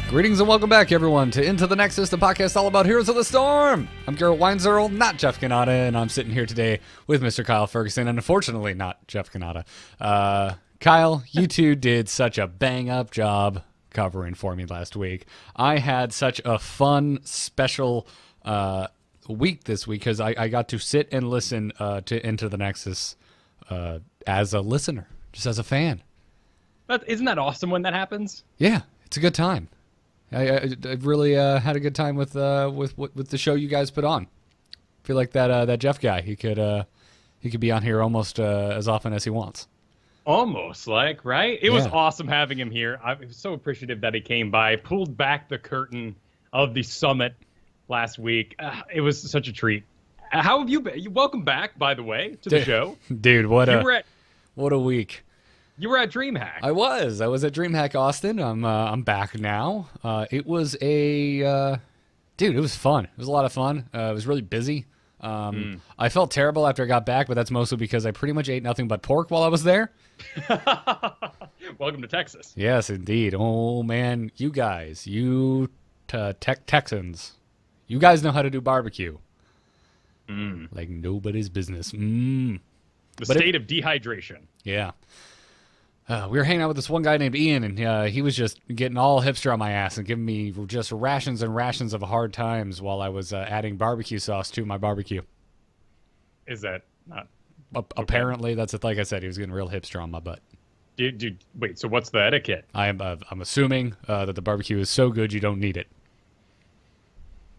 Greetings and welcome back, everyone, to Into the Nexus, the podcast all about Heroes of the Storm. I'm Garrett Weinzerl, not Jeff Kanata, and I'm sitting here today with Mr. Kyle Ferguson, and unfortunately not Jeff Kanata. Kyle, you two did such a bang-up job covering for me last week. I had such a fun, special week this week because I got to sit and listen to Into the Nexus as a listener, just as a fan. Isn't that awesome when that happens? Yeah, it's a good time. I really had a good time with the show you guys put on. I feel like that Jeff guy, he could be on here almost as often as he wants. Almost, right? It was awesome having him here. I was so appreciative that he came by, pulled back the curtain of the summit last week. It was such a treat. How have you been? Welcome back, by the way, to the show. Dude, what a week. You were at DreamHack. I was at DreamHack Austin. I'm back now. It was it was fun. It was a lot of fun. It was really busy. I felt terrible after I got back, but that's mostly because I pretty much ate nothing but pork while I was there. Welcome to Texas. Yes, indeed. Oh man, you guys, Texans, you guys know how to do barbecue. Like nobody's business. The state of dehydration. Yeah. We were hanging out with this one guy named Ian, and he was just getting all hipster on my ass and giving me just rations and rations of hard times while I was adding barbecue sauce to my barbecue. Is that not? Apparently, that's it. Like I said, he was getting real hipster on my butt. Dude, wait, so what's the etiquette? I'm assuming that the barbecue is so good you don't need it.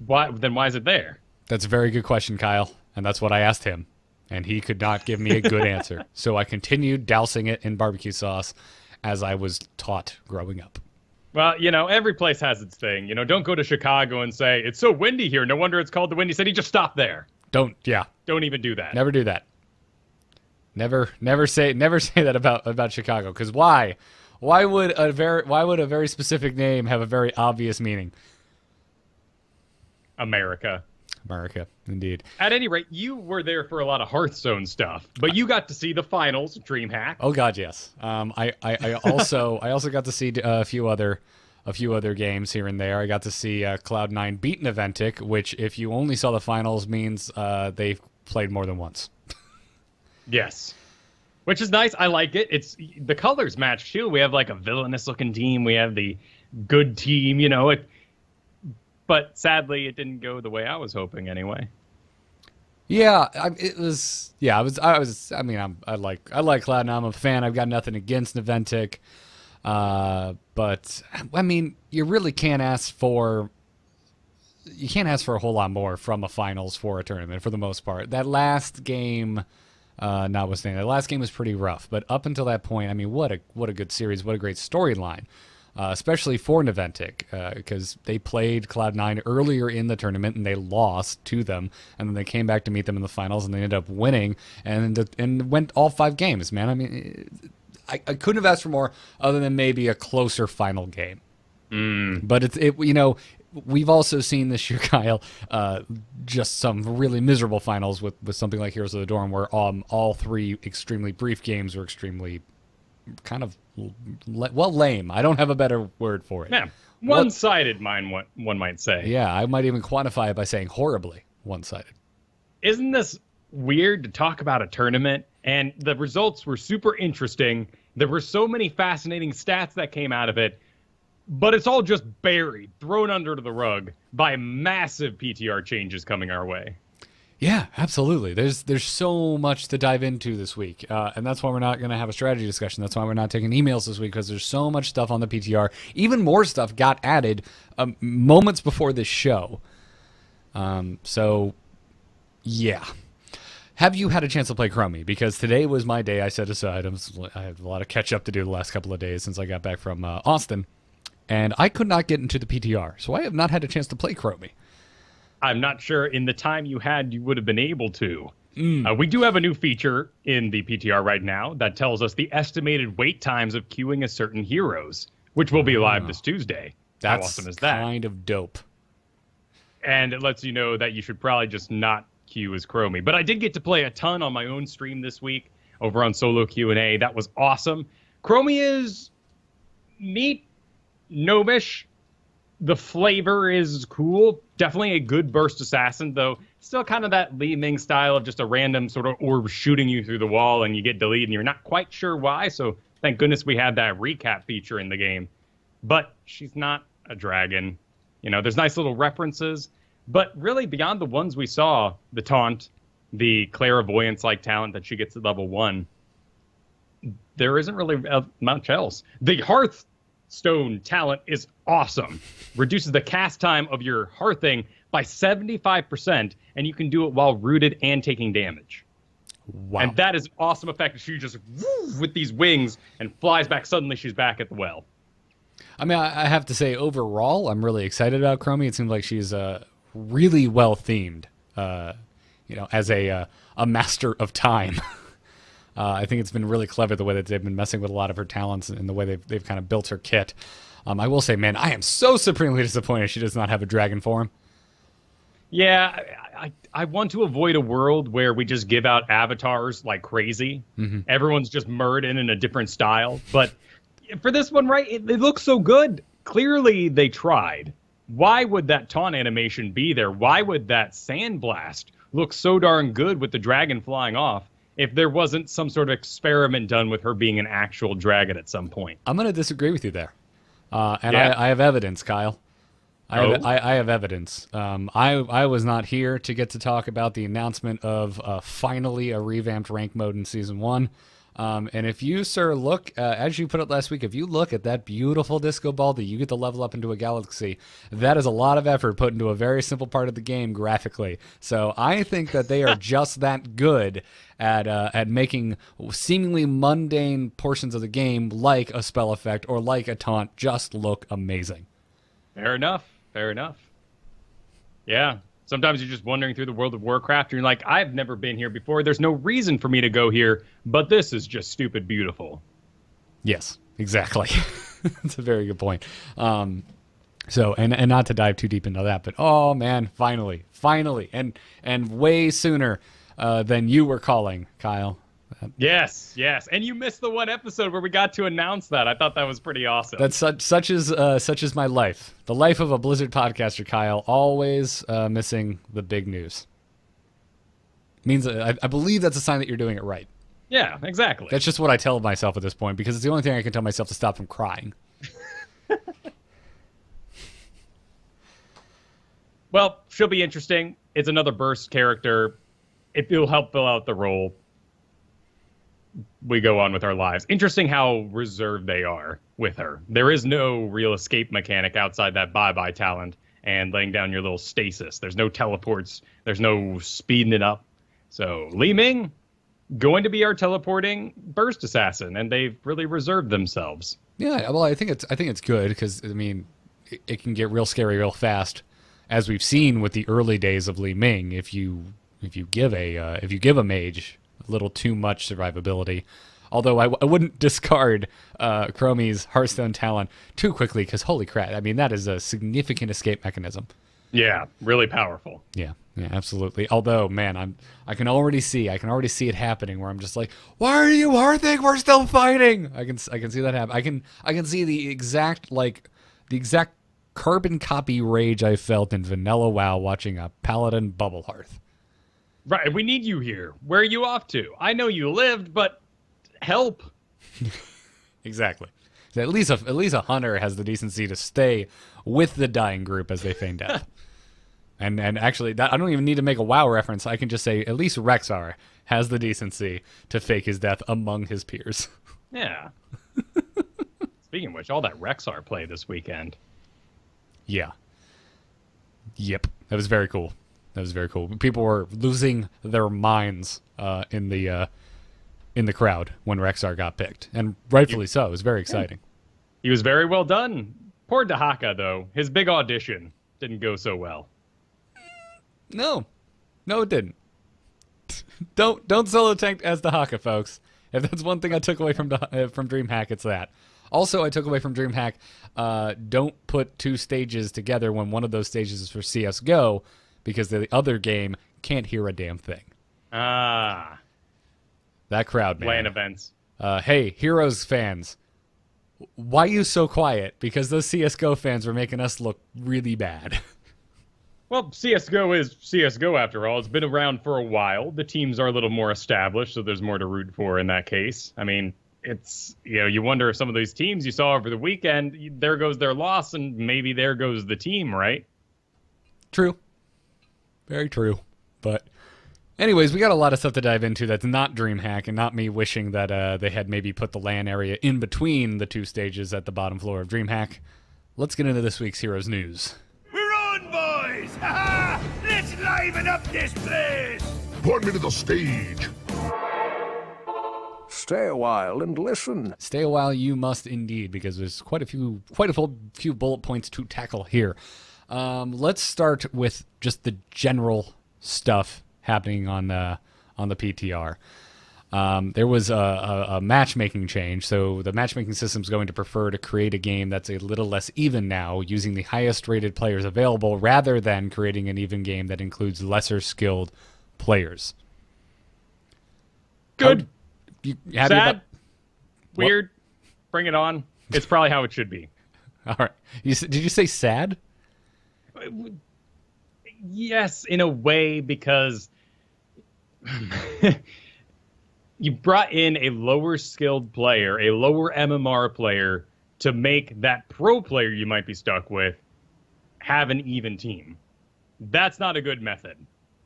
Why is it there? That's a very good question, Kyle, and that's what I asked him. And he could not give me a good answer. So I continued dousing it in barbecue sauce as I was taught growing up. Well, every place has its thing. Don't go to Chicago and say, it's so windy here. No wonder it's called the Windy City. Just stop there. Don't even do that. Never do that. Never say that about Chicago. Because why? Why would a very specific name have a very obvious meaning? America, indeed. At any rate, you were there for a lot of Hearthstone stuff, but you got to see the finals, DreamHack. Oh God, yes. I also got to see a few other games here and there. I got to see Cloud9 beat Niantic, which, if you only saw the finals, means they've played more than once. Yes, which is nice. I like it. It's the colors match too. We have like a villainous looking team. We have the good team. But sadly, it didn't go the way I was hoping. Anyway. Yeah, I like Cloud9. I'm a fan. I've got nothing against Niantic, but I mean, you really can't ask for. You can't ask for a whole lot more from a finals for a tournament for the most part. That last game, notwithstanding, the last game was pretty rough. But up until that point, I mean, what a good series, what a great storyline. Especially for Niantic, because they played Cloud9 earlier in the tournament and they lost to them, and then they came back to meet them in the finals and they ended up winning and went all 5 games. Man, I mean, I couldn't have asked for more other than maybe a closer final game. But we've also seen this year, Kyle, just some really miserable finals with something like Heroes of the Dorm, where all 3 extremely brief games were extremely kind of lame. I don't have a better word for it. Yeah, one-sided, one might say. Yeah, I might even quantify it by saying horribly one-sided. Isn't this weird to talk about a tournament? And the results were super interesting. There were so many fascinating stats that came out of it, but it's all just buried, thrown under the rug by massive PTR changes coming our way. Yeah, absolutely. There's so much to dive into this week, and that's why we're not going to have a strategy discussion. That's why we're not taking emails this week, because there's so much stuff on the PTR. Even more stuff got added moments before this show. So, yeah. Have you had a chance to play Chromie? Because today was my day I set aside. I had a lot of catch up to do the last couple of days since I got back from Austin, and I could not get into the PTR, so I have not had a chance to play Chromie. I'm not sure in the time you had you would have been able to. We do have a new feature in the PTR right now that tells us the estimated wait times of queuing a certain heroes, which will be live this Tuesday. That's How awesome is that? Kind of dope. And it lets you know that you should probably just not queue as Chromie. But I did get to play a ton on my own stream this week over on Solo Q&A. That was awesome. Chromie is neat, gnomish, The flavor is cool. Definitely a good burst assassin, though. Still kind of that Li Ming style of just a random sort of orb shooting you through the wall and you get deleted and you're not quite sure why. So thank goodness we had that recap feature in the game. But she's not a dragon. You know, there's nice little references. But really, beyond the ones we saw, the taunt, the clairvoyance-like talent that she gets at level 1, there isn't really much else. The Hearthstone talent is awesome. Reduces the cast time of your hearthing by 75%, and you can do it while rooted and taking damage. Wow. And that is an awesome effect. She just, woo, with these wings, and flies back. Suddenly, she's back at the well. I mean, I have to say, overall, I'm really excited about Chromie. It seems like she's really well themed, as a master of time. I think it's been really clever the way that they've been messing with a lot of her talents and the way they've kind of built her kit. I will say, man, I am so supremely disappointed she does not have a dragon form. Yeah, I want to avoid a world where we just give out avatars like crazy. Mm-hmm. Everyone's just merged in a different style. But for this one, right, it looks so good. Clearly, they tried. Why would that taunt animation be there? Why would that sandblast look so darn good with the dragon flying off if there wasn't some sort of experiment done with her being an actual dragon at some point? I'm going to disagree with you there. And yeah. I have evidence, Kyle. I have evidence. I was not here to get to talk about the announcement of finally a revamped rank mode in Season 1. And if you, sir, look, as you put it last week, if you look at that beautiful disco ball that you get to level up into a galaxy, that is a lot of effort put into a very simple part of the game graphically. So I think that they are just that good at making seemingly mundane portions of the game, like a spell effect or like a taunt, just look amazing. Fair enough. Yeah. Sometimes you're just wandering through the world of Warcraft, and you're like, I've never been here before. There's no reason for me to go here, but this is just stupid beautiful. Yes, exactly. That's a very good point. So, and not to dive too deep into that, but oh man, finally, and way sooner than you were calling, Kyle. Yes, and you missed the one episode where we got to announce that. I thought that was pretty awesome. That's such is my life. The life of a Blizzard podcaster, Kyle. Always missing the big news. Means I believe that's a sign that you're doing it right. Yeah, exactly. That's just what I tell myself at this point because it's the only thing I can tell myself to stop from crying. Well, she'll be interesting. It's another burst character. It'll help fill out the role. We go on with our lives. Interesting how reserved they are with her. There is no real escape mechanic outside that bye-bye talent and laying down your little stasis. There's no teleports. There's no speeding it up. So Li Ming, going to be our teleporting burst assassin, and they've really reserved themselves. Yeah, well, I think it's good because I mean, it can get real scary real fast, as we've seen with the early days of Li Ming. If you give a mage a little too much survivability. Although I wouldn't discard Chromie's Hearthstone talent too quickly because holy crap, I mean, that is a significant escape mechanism. Yeah, really powerful. Yeah, absolutely. Although, man, I can already see it happening where I'm just like, why are you hearthing? We're still fighting. I can see that happen. I can see the exact carbon copy rage I felt in Vanilla WoW watching a Paladin bubble hearth. Right, we need you here. Where are you off to? I know you lived, but help. Exactly. At least a hunter has the decency to stay with the dying group as they feign death. and actually, I don't even need to make a WoW reference. I can just say at least Rexar has the decency to fake his death among his peers. Yeah. Speaking of which, all that Rexar play this weekend. Yeah. Yep. That was very cool. People were losing their minds in the crowd when Rexar got picked, and rightfully so. It was very exciting. He was very well done. Poor Dahaka, though. His big audition didn't go so well. No, it didn't. Don't solo tank as Dahaka, folks. If that's one thing I took away from DreamHack, it's that. Also, I took away from DreamHack, don't put two stages together when one of those stages is for CSGO, because the other game can't hear a damn thing. Ah. That crowd, man. LAN events. Hey, Heroes fans, Why are you so quiet? Because those CSGO fans were making us look really bad. Well, CSGO is CSGO after all. It's been around for a while. The teams are a little more established, so there's more to root for in that case. I mean, it's, you wonder if some of those teams you saw over the weekend, there goes their loss, and maybe there goes the team, right? True. Very true. But anyways, we got a lot of stuff to dive into that's not DreamHack and not me wishing that they had maybe put the LAN area in between the two stages at the bottom floor of DreamHack. Let's get into this week's Heroes News. We're on, boys! Ha-ha! Let's liven up this place! Point me to the stage. Stay a while and listen. Stay a while, you must indeed, because there's quite a few bullet points to tackle here. Let's start with just the general stuff happening on the PTR. There was a matchmaking change, so the matchmaking system is going to prefer to create a game that's a little less even now, using the highest rated players available, rather than creating an even game that includes lesser skilled players. Good. You happy Sad. about- Weird. Bring it on. It's probably how it should be. All right. Did you say sad? Yes, in a way, because you brought in a lower skilled player, a lower MMR player, to make that pro player you might be stuck with have an even team. That's not a good method.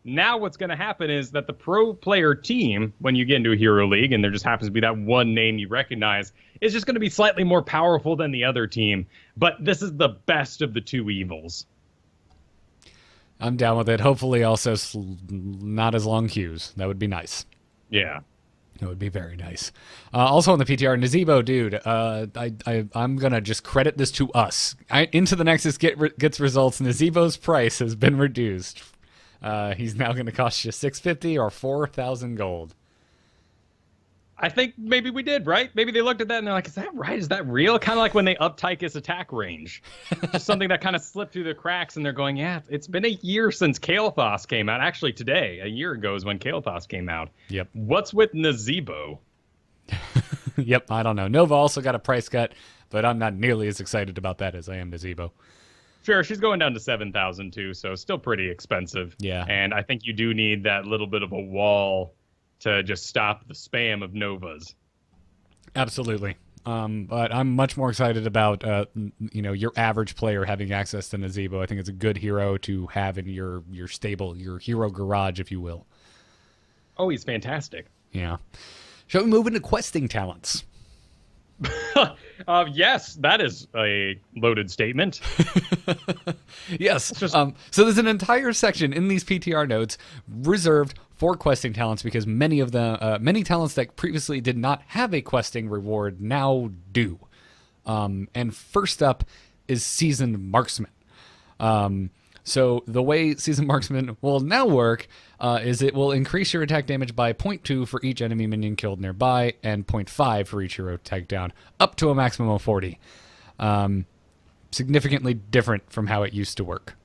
Now what's going to happen is that the pro player team, when you get into a Hero League, and there just happens to be that one name you recognize, is just going to be slightly more powerful than the other team. But this is the best of the two evils. I'm down with it. Hopefully also not as long queues. That would be nice. Yeah. It would be very nice. Also on the PTR, Nazebo, dude, I'm going to just credit this to us. Into the Nexus gets results. Nazebo's price has been reduced. He's now going to cost you $650 or 4,000 gold. I think maybe we did, right? Maybe they looked at that and they're like, is that right? Is that real? Kind of like when they upped Tychus attack range. Just something that kind of slipped through the cracks, and they're going, yeah, it's been a year since Kael'thas came out. Actually, today, a year ago is when Kael'thas came out. Yep. What's with Nazebo? Yep, I don't know. Nova also got a price cut, but I'm not nearly as excited about that as I am Nazebo. Sure, she's going down to 7,000 too, so still pretty expensive. Yeah. And I think you do need that little bit of a wall to just stop the spam of Novas. Absolutely. But I'm much more excited about your average player having access to Nazebo. I think it's a good hero to have in your stable, your hero garage, if you will. Oh, he's fantastic. Yeah. Shall we move into questing talents? Yes, that is a loaded statement. Yes. Just- So there's an entire section in these PTR notes reserved for questing talents, because many talents that previously did not have a questing reward now do. And first up is Seasoned Marksman. So the way Seasoned Marksman will now work is it will increase your attack damage by 0.2 for each enemy minion killed nearby, and 0.5 for each hero tagged down, up to a maximum of 40. Significantly different from how it used to work.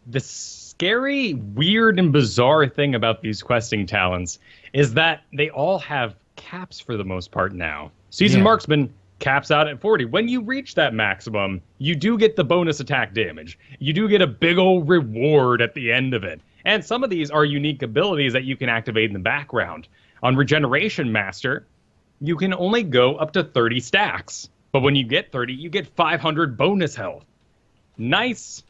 The scary, weird, and bizarre thing about these questing talents is that they all have caps for the most part now. Seasoned Marksman caps out at 40. When you reach that maximum, you do get the bonus attack damage. You do get a big old reward at the end of it. And some of these are unique abilities that you can activate in the background. On Regeneration Master, you can only go up to 30 stacks. But when you get 30, you get 500 bonus health. Nice.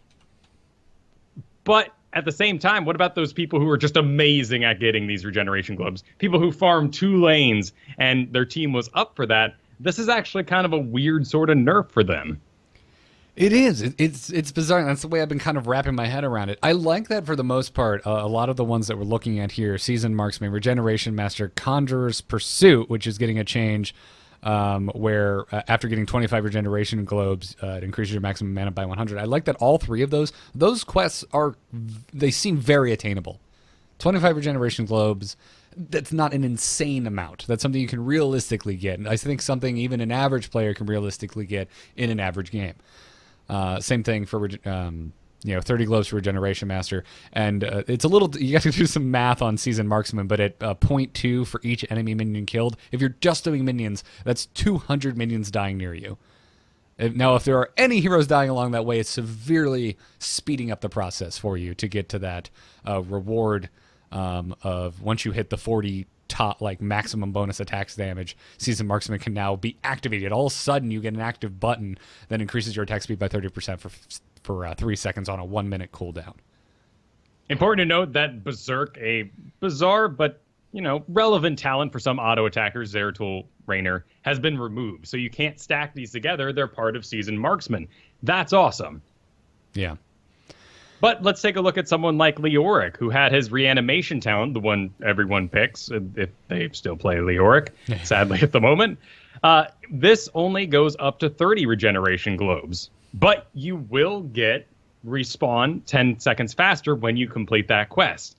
But at the same time, what about those people who are just amazing at getting these regeneration globes? People who farm 2 lanes and their team was up for that. This is actually kind of a weird sort of nerf for them. It is. It's bizarre. That's the way I've been kind of wrapping my head around it. I like that for the most part. A lot of the ones that we're looking at here, Seasoned Marksman, Regeneration Master, Conjurer's Pursuit, which is getting a change where after getting 25 regeneration globes, it increases your maximum mana by 100. I like that all 3 of those quests they seem very attainable. 25 regeneration globes, that's not an insane amount. That's something you can realistically get. And I think something even an average player can realistically get in an average game. Same thing for 30 globes for Regeneration Master. And it's a little, you got to do some math on Seasoned Marksman, but at 0.2 for each enemy minion killed, if you're just doing minions, that's 200 minions dying near you. Now, if there are any heroes dying along that way, it's severely speeding up the process for you to get to that reward of once you hit the 40 top, like, maximum bonus attacks damage, Seasoned Marksman can now be activated. All of a sudden, you get an active button that increases your attack speed by 30% for 3 seconds on a 1 minute cooldown. Important to note that Berserk, a bizarre but relevant talent for some auto attackers, Zeratul Raynor, has been removed. So you can't stack these together. They're part of Seasoned Marksman. That's awesome. Yeah. But let's take a look at someone like Leoric, who had his reanimation talent, the one everyone picks if they still play Leoric, sadly at the moment. This only goes up to 30 regeneration globes. But you will get respawn 10 seconds faster when you complete that quest.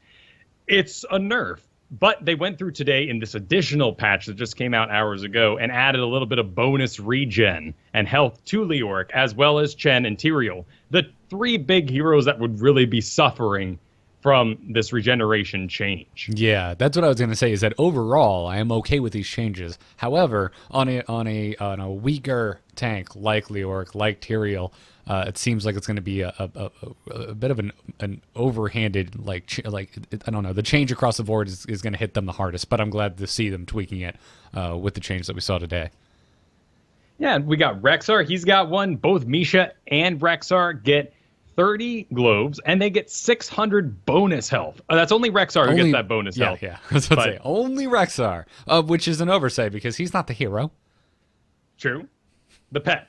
It's a nerf. But they went through today in this additional patch that just came out hours ago and added a little bit of bonus regen and health to Leoric, as well as Chen and Tyrael, the 3 big heroes that would really be suffering from this regeneration change. Yeah, that's what I was going to say, is that overall I am okay with these changes. However, on a weaker tank like Leoric, like Tyrael, it seems like it's going to be a bit of an overhanded, I don't know, the change across the board is going to hit them the hardest, but I'm glad to see them tweaking it with the change that we saw today. Yeah, we got Rexar. He's got one. Both Misha and Rexar get 30 globes, and they get 600 bonus health. That's only Rexar who gets that bonus health. Yeah, I was about to say, only Rexar, which is an oversight because he's not the hero. True. The pet.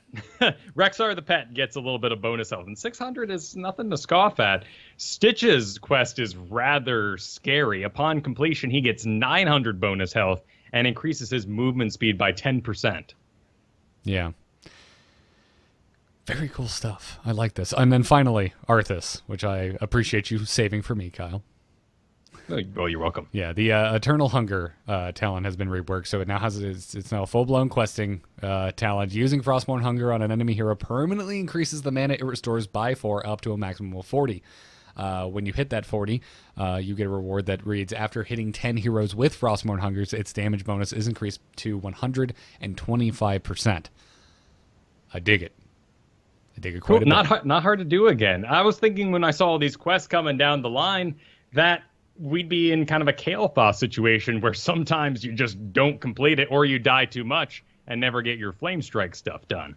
Rexar the pet gets a little bit of bonus health, and 600 is nothing to scoff at. Stitch's quest is rather scary. Upon completion, he gets 900 bonus health and increases his movement speed by 10%. Yeah. Very cool stuff. I like this. And then finally, Arthas, which I appreciate you saving for me, Kyle. Well, you're welcome. Yeah, the Eternal Hunger talent has been reworked, so it now has it's now a full-blown questing talent. Using Frostborn Hunger on an enemy hero permanently increases the mana it restores by 4 up to a maximum of 40. When you hit that 40, you get a reward that reads, after hitting 10 heroes with Frostborn Hungers, its damage bonus is increased to 125%. I dig it. I dig it quite a bit. Not hard to do again. I was thinking when I saw these quests coming down the line that we'd be in kind of a Kael'thas situation where sometimes you just don't complete it or you die too much and never get your Flame Strike stuff done.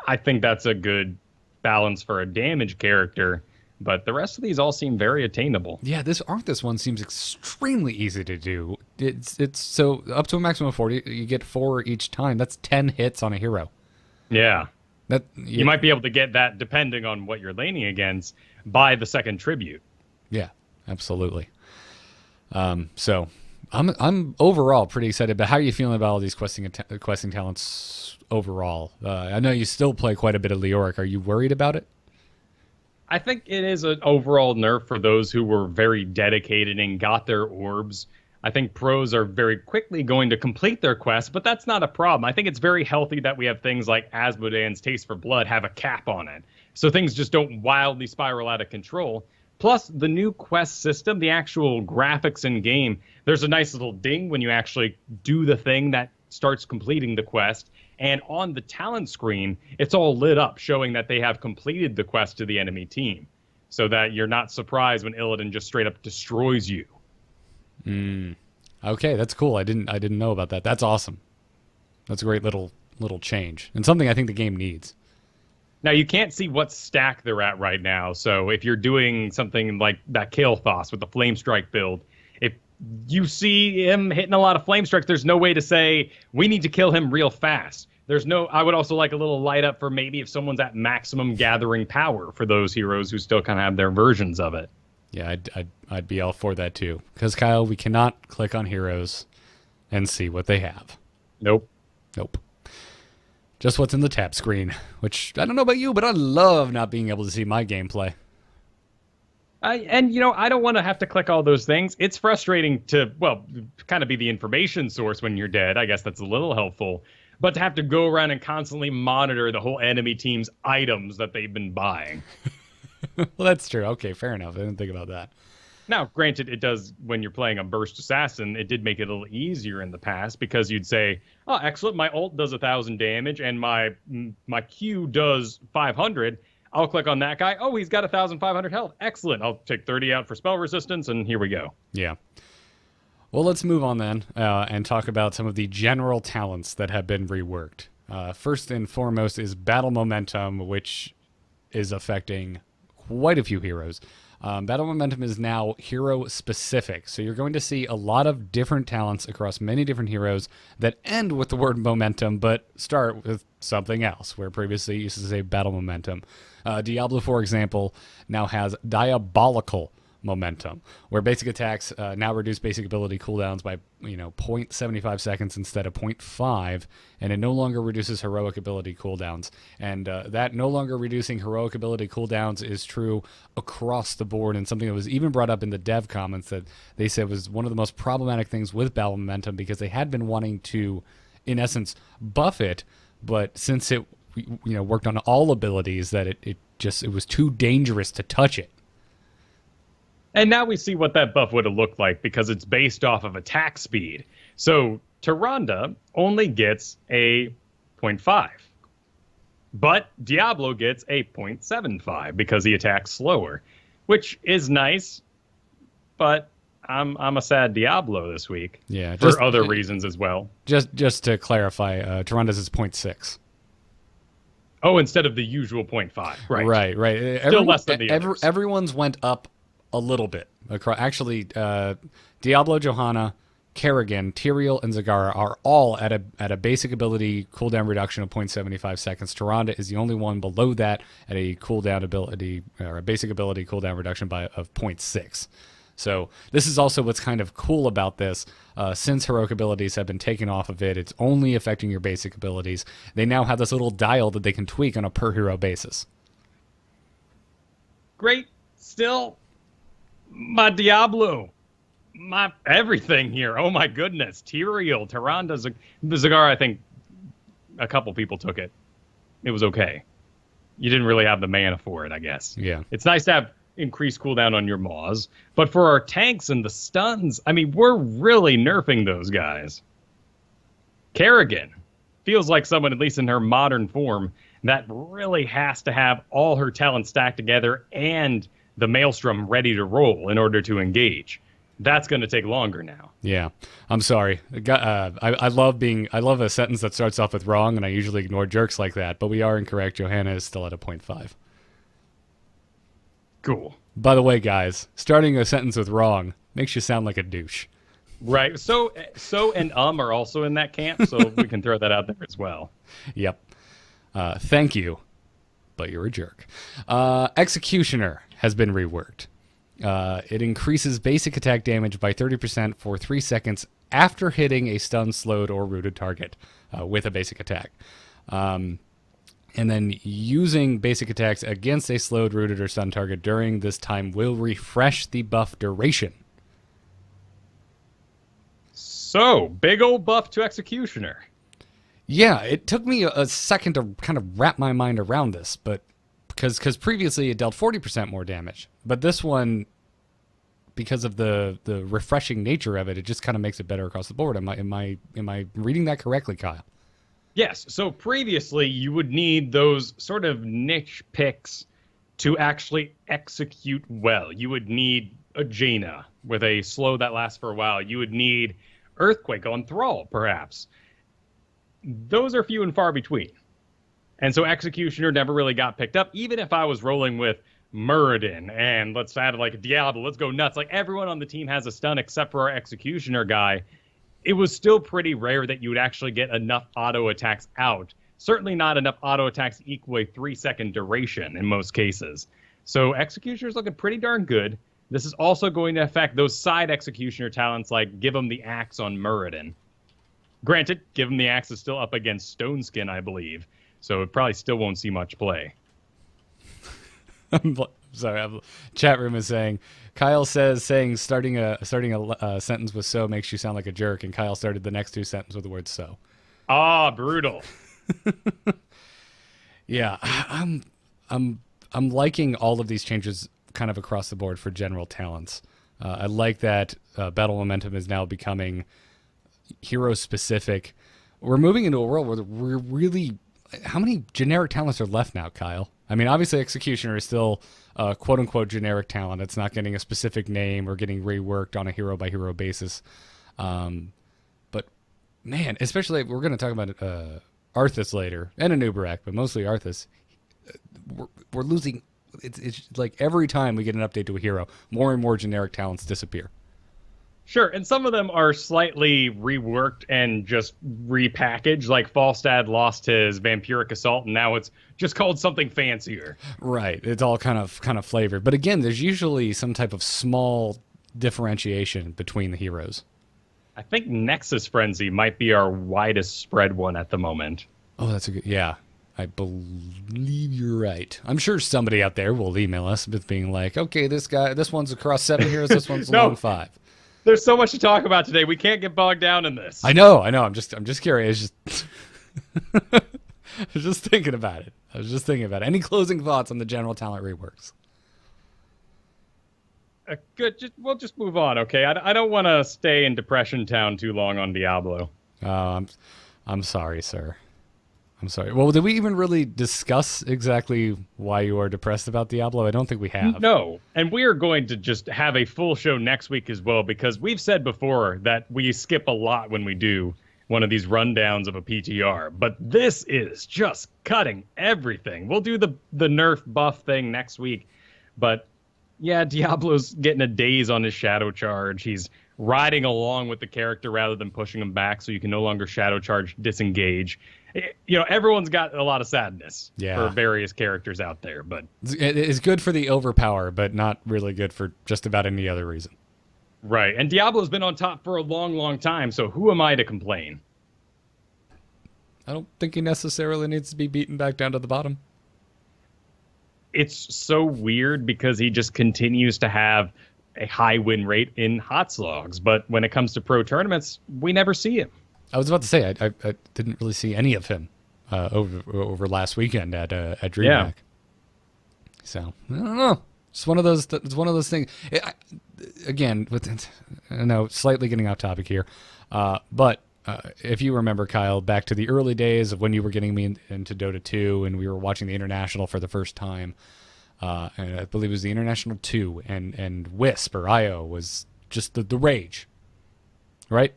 I think that's a good balance for a damage character, but the rest of these all seem very attainable. Yeah, this Arthas one seems extremely easy to do. It's so up to a maximum of 40, you get 4 each time. That's 10 hits on a hero. Yeah. You might be able to get that, depending on what you're laning against, by the second tribute. Yeah, absolutely. So I'm overall pretty excited. But how are you feeling about all these questing talents overall? I know you still play quite a bit of Leoric. Are you worried about it? I think it is an overall nerf for those who were very dedicated and got their orbs. I think pros are very quickly going to complete their quest, but that's not a problem. I think it's very healthy that we have things like Asmodean's Taste for Blood have a cap on it, so things just don't wildly spiral out of control. Plus, the new quest system, the actual graphics in game, there's a nice little ding when you actually do the thing that starts completing the quest. And on the talent screen, it's all lit up, showing that they have completed the quest to the enemy team, so that you're not surprised when Illidan just straight up destroys you. Okay, that's cool. I didn't know about that. That's awesome. That's a great little change, and something I think the game needs. Now, you can't see what stack they're at right now, so if you're doing something like that Kael'thas with the Flame Strike build, if you see him hitting a lot of Flame Strikes, there's no way to say, we need to kill him real fast. I would also like a little light up for maybe if someone's at maximum gathering power for those heroes who still kind of have their versions of it. Yeah, I'd be all for that too. Because, Kyle, we cannot click on heroes and see what they have. Nope. Just what's in the tap screen, which I don't know about you, but I love not being able to see my gameplay. I don't want to have to click all those things. It's frustrating to, kind of be the information source when you're dead. I guess that's a little helpful. But to have to go around and constantly monitor the whole enemy team's items that they've been buying. Well, that's true. Okay, fair enough. I didn't think about that. Now, granted, it does, when you're playing a burst assassin, it did make it a little easier in the past because you'd say, oh, excellent, my ult does 1,000 damage and my Q does 500. I'll click on that guy. Oh, he's got 1,500 health. Excellent. I'll take 30 out for spell resistance, and here we go. Yeah. Well, let's move on then and talk about some of the general talents that have been reworked. First and foremost is battle momentum, which is affecting quite a few heroes. Battle momentum is now hero specific, so you're going to see a lot of different talents across many different heroes that end with the word momentum but start with something else, where previously it used to say battle momentum. Diablo, for example, now has diabolical momentum, where basic attacks now reduce basic ability cooldowns by 0.75 seconds instead of 0.5, and it no longer reduces heroic ability cooldowns. And that no longer reducing heroic ability cooldowns is true across the board, and something that was even brought up in the dev comments that they said was one of the most problematic things with battle momentum, because they had been wanting to, in essence, buff it, but since it worked on all abilities, that it was too dangerous to touch it. And now we see what that buff would have looked like because it's based off of attack speed. So Tyrande only gets a 0.5. But Diablo gets a 0.75 because he attacks slower, which is nice, but I'm a sad Diablo this week. Yeah, for other reasons as well. Just to clarify, Tyrande's is 0.6. Oh, instead of the usual 0.5. Right. Right. Still less than the others. Everyone's went up a little bit. Actually, Diablo, Johanna, Kerrigan, Tyrael, and Zagara are all at a basic ability cooldown reduction of 0.75 seconds. Tyrande is the only one below that at a cooldown ability, or a basic ability cooldown reduction of 0.6. So this is also what's kind of cool about this. Since heroic abilities have been taken off of it, it's only affecting your basic abilities. They now have this little dial that they can tweak on a per hero basis. Great. Still, my Diablo, my everything here. Oh my goodness. Tyrael, Tyrande, Zagara, I think a couple people took it. It was okay. You didn't really have the mana for it, I guess. Yeah. It's nice to have increased cooldown on your Maws, but for our tanks and the stuns, I mean, we're really nerfing those guys. Kerrigan feels like someone, at least in her modern form, that really has to have all her talents stacked together and the Maelstrom ready to roll in order to engage. That's going to take longer now. Yeah, I'm sorry. I love a sentence that starts off with wrong, and I usually ignore jerks like that, but we are incorrect. Johanna is still at a 0.5. Cool. By the way, guys, starting a sentence with wrong makes you sound like a douche. Right. So and are also in that camp, so we can throw that out there as well. Yep. Thank you, but you're a jerk. Executioner has been reworked. It increases basic attack damage by 30% for 3 seconds after hitting a stunned, slowed, or rooted target with a basic attack. And then using basic attacks against a slowed, rooted, or stunned target during this time will refresh the buff duration. So, big old buff to Executioner. Yeah, it took me a second to kind of wrap my mind around this, but because previously it dealt 40% more damage. But this one, because of the refreshing nature of it, it just kind of makes it better across the board. Am I reading that correctly, Kyle? Yes. So previously, you would need those sort of niche picks to actually execute well. You would need a Jaina with a slow that lasts for a while. You would need Earthquake on Thrall, perhaps. Those are few and far between. And so Executioner never really got picked up, even if I was rolling with Muradin and let's add like Diablo, let's go nuts. Like everyone on the team has a stun except for our Executioner guy. It was still pretty rare that you would actually get enough auto attacks out. Certainly not enough auto attacks to equal a 3-second duration in most cases. So Executioner's looking pretty darn good. This is also going to affect those side Executioner talents like give him the axe on Muradin. Granted, give him the axe is still up against Stoneskin, I believe. So it probably still won't see much play. Sorry, chat room is saying, Kyle says starting a sentence with "so" makes you sound like a jerk, and Kyle started the next 2 sentences with the word "so." Ah, brutal. Yeah, I'm liking all of these changes kind of across the board for general talents. I like that battle momentum is now becoming hero specific. We're moving into a world where we're really, how many generic talents are left now, Kyle? I mean, obviously Executioner is still a quote unquote generic talent. It's not getting a specific name or getting reworked on a hero by hero basis. But man, especially we're going to talk about Arthas later and Anub'arak, but mostly Arthas. We're losing. It's like every time we get an update to a hero, more and more generic talents disappear. Sure, and some of them are slightly reworked and just repackaged. Like Falstad lost his Vampiric Assault, and now it's just called something fancier. Right, it's all kind of flavored. But again, there's usually some type of small differentiation between the heroes. I think Nexus Frenzy might be our widest spread one at the moment. Oh, that's a good. Yeah, I believe you're right. I'm sure somebody out there will email us with being like, "Okay, this one's across 7 heroes. This one's No. along 5." There's so much to talk about today. We can't get bogged down in this. I know. I'm just curious. I was just thinking about it. Any closing thoughts on the general talent reworks? Good. We'll just move on, okay? I don't want to stay in Depression Town too long on Diablo. I'm sorry, sir. I'm sorry. Well, did we even really discuss exactly why you are depressed about Diablo? I don't think we have. No, and we are going to just have a full show next week as well, because we've said before that we skip a lot when we do one of these rundowns of a PTR, but this is just cutting everything. We'll do the nerf buff thing next week, but yeah, Diablo's getting a daze on his shadow charge. He's riding along with the character rather than pushing him back, so you can no longer shadow charge disengage. You know, everyone's got a lot of sadness for various characters out there, but it is good for the overpower, but not really good for just about any other reason. Right, and Diablo's been on top for a long, long time, so who am I to complain? I don't think he necessarily needs to be beaten back down to the bottom. It's so weird because he just continues to have a high win rate in hot slogs, but when it comes to pro tournaments, we never see him. I was about to say I didn't really see any of him over last weekend at DreamHack. Yeah. So I don't know. It's one of those. It's one of those things. Again, I know, slightly getting off topic here, but if you remember, Kyle, back to the early days of when you were getting me into Dota 2 and we were watching the International for the first time, and I believe it was the International 2, and Wisp or IO was just the rage, right?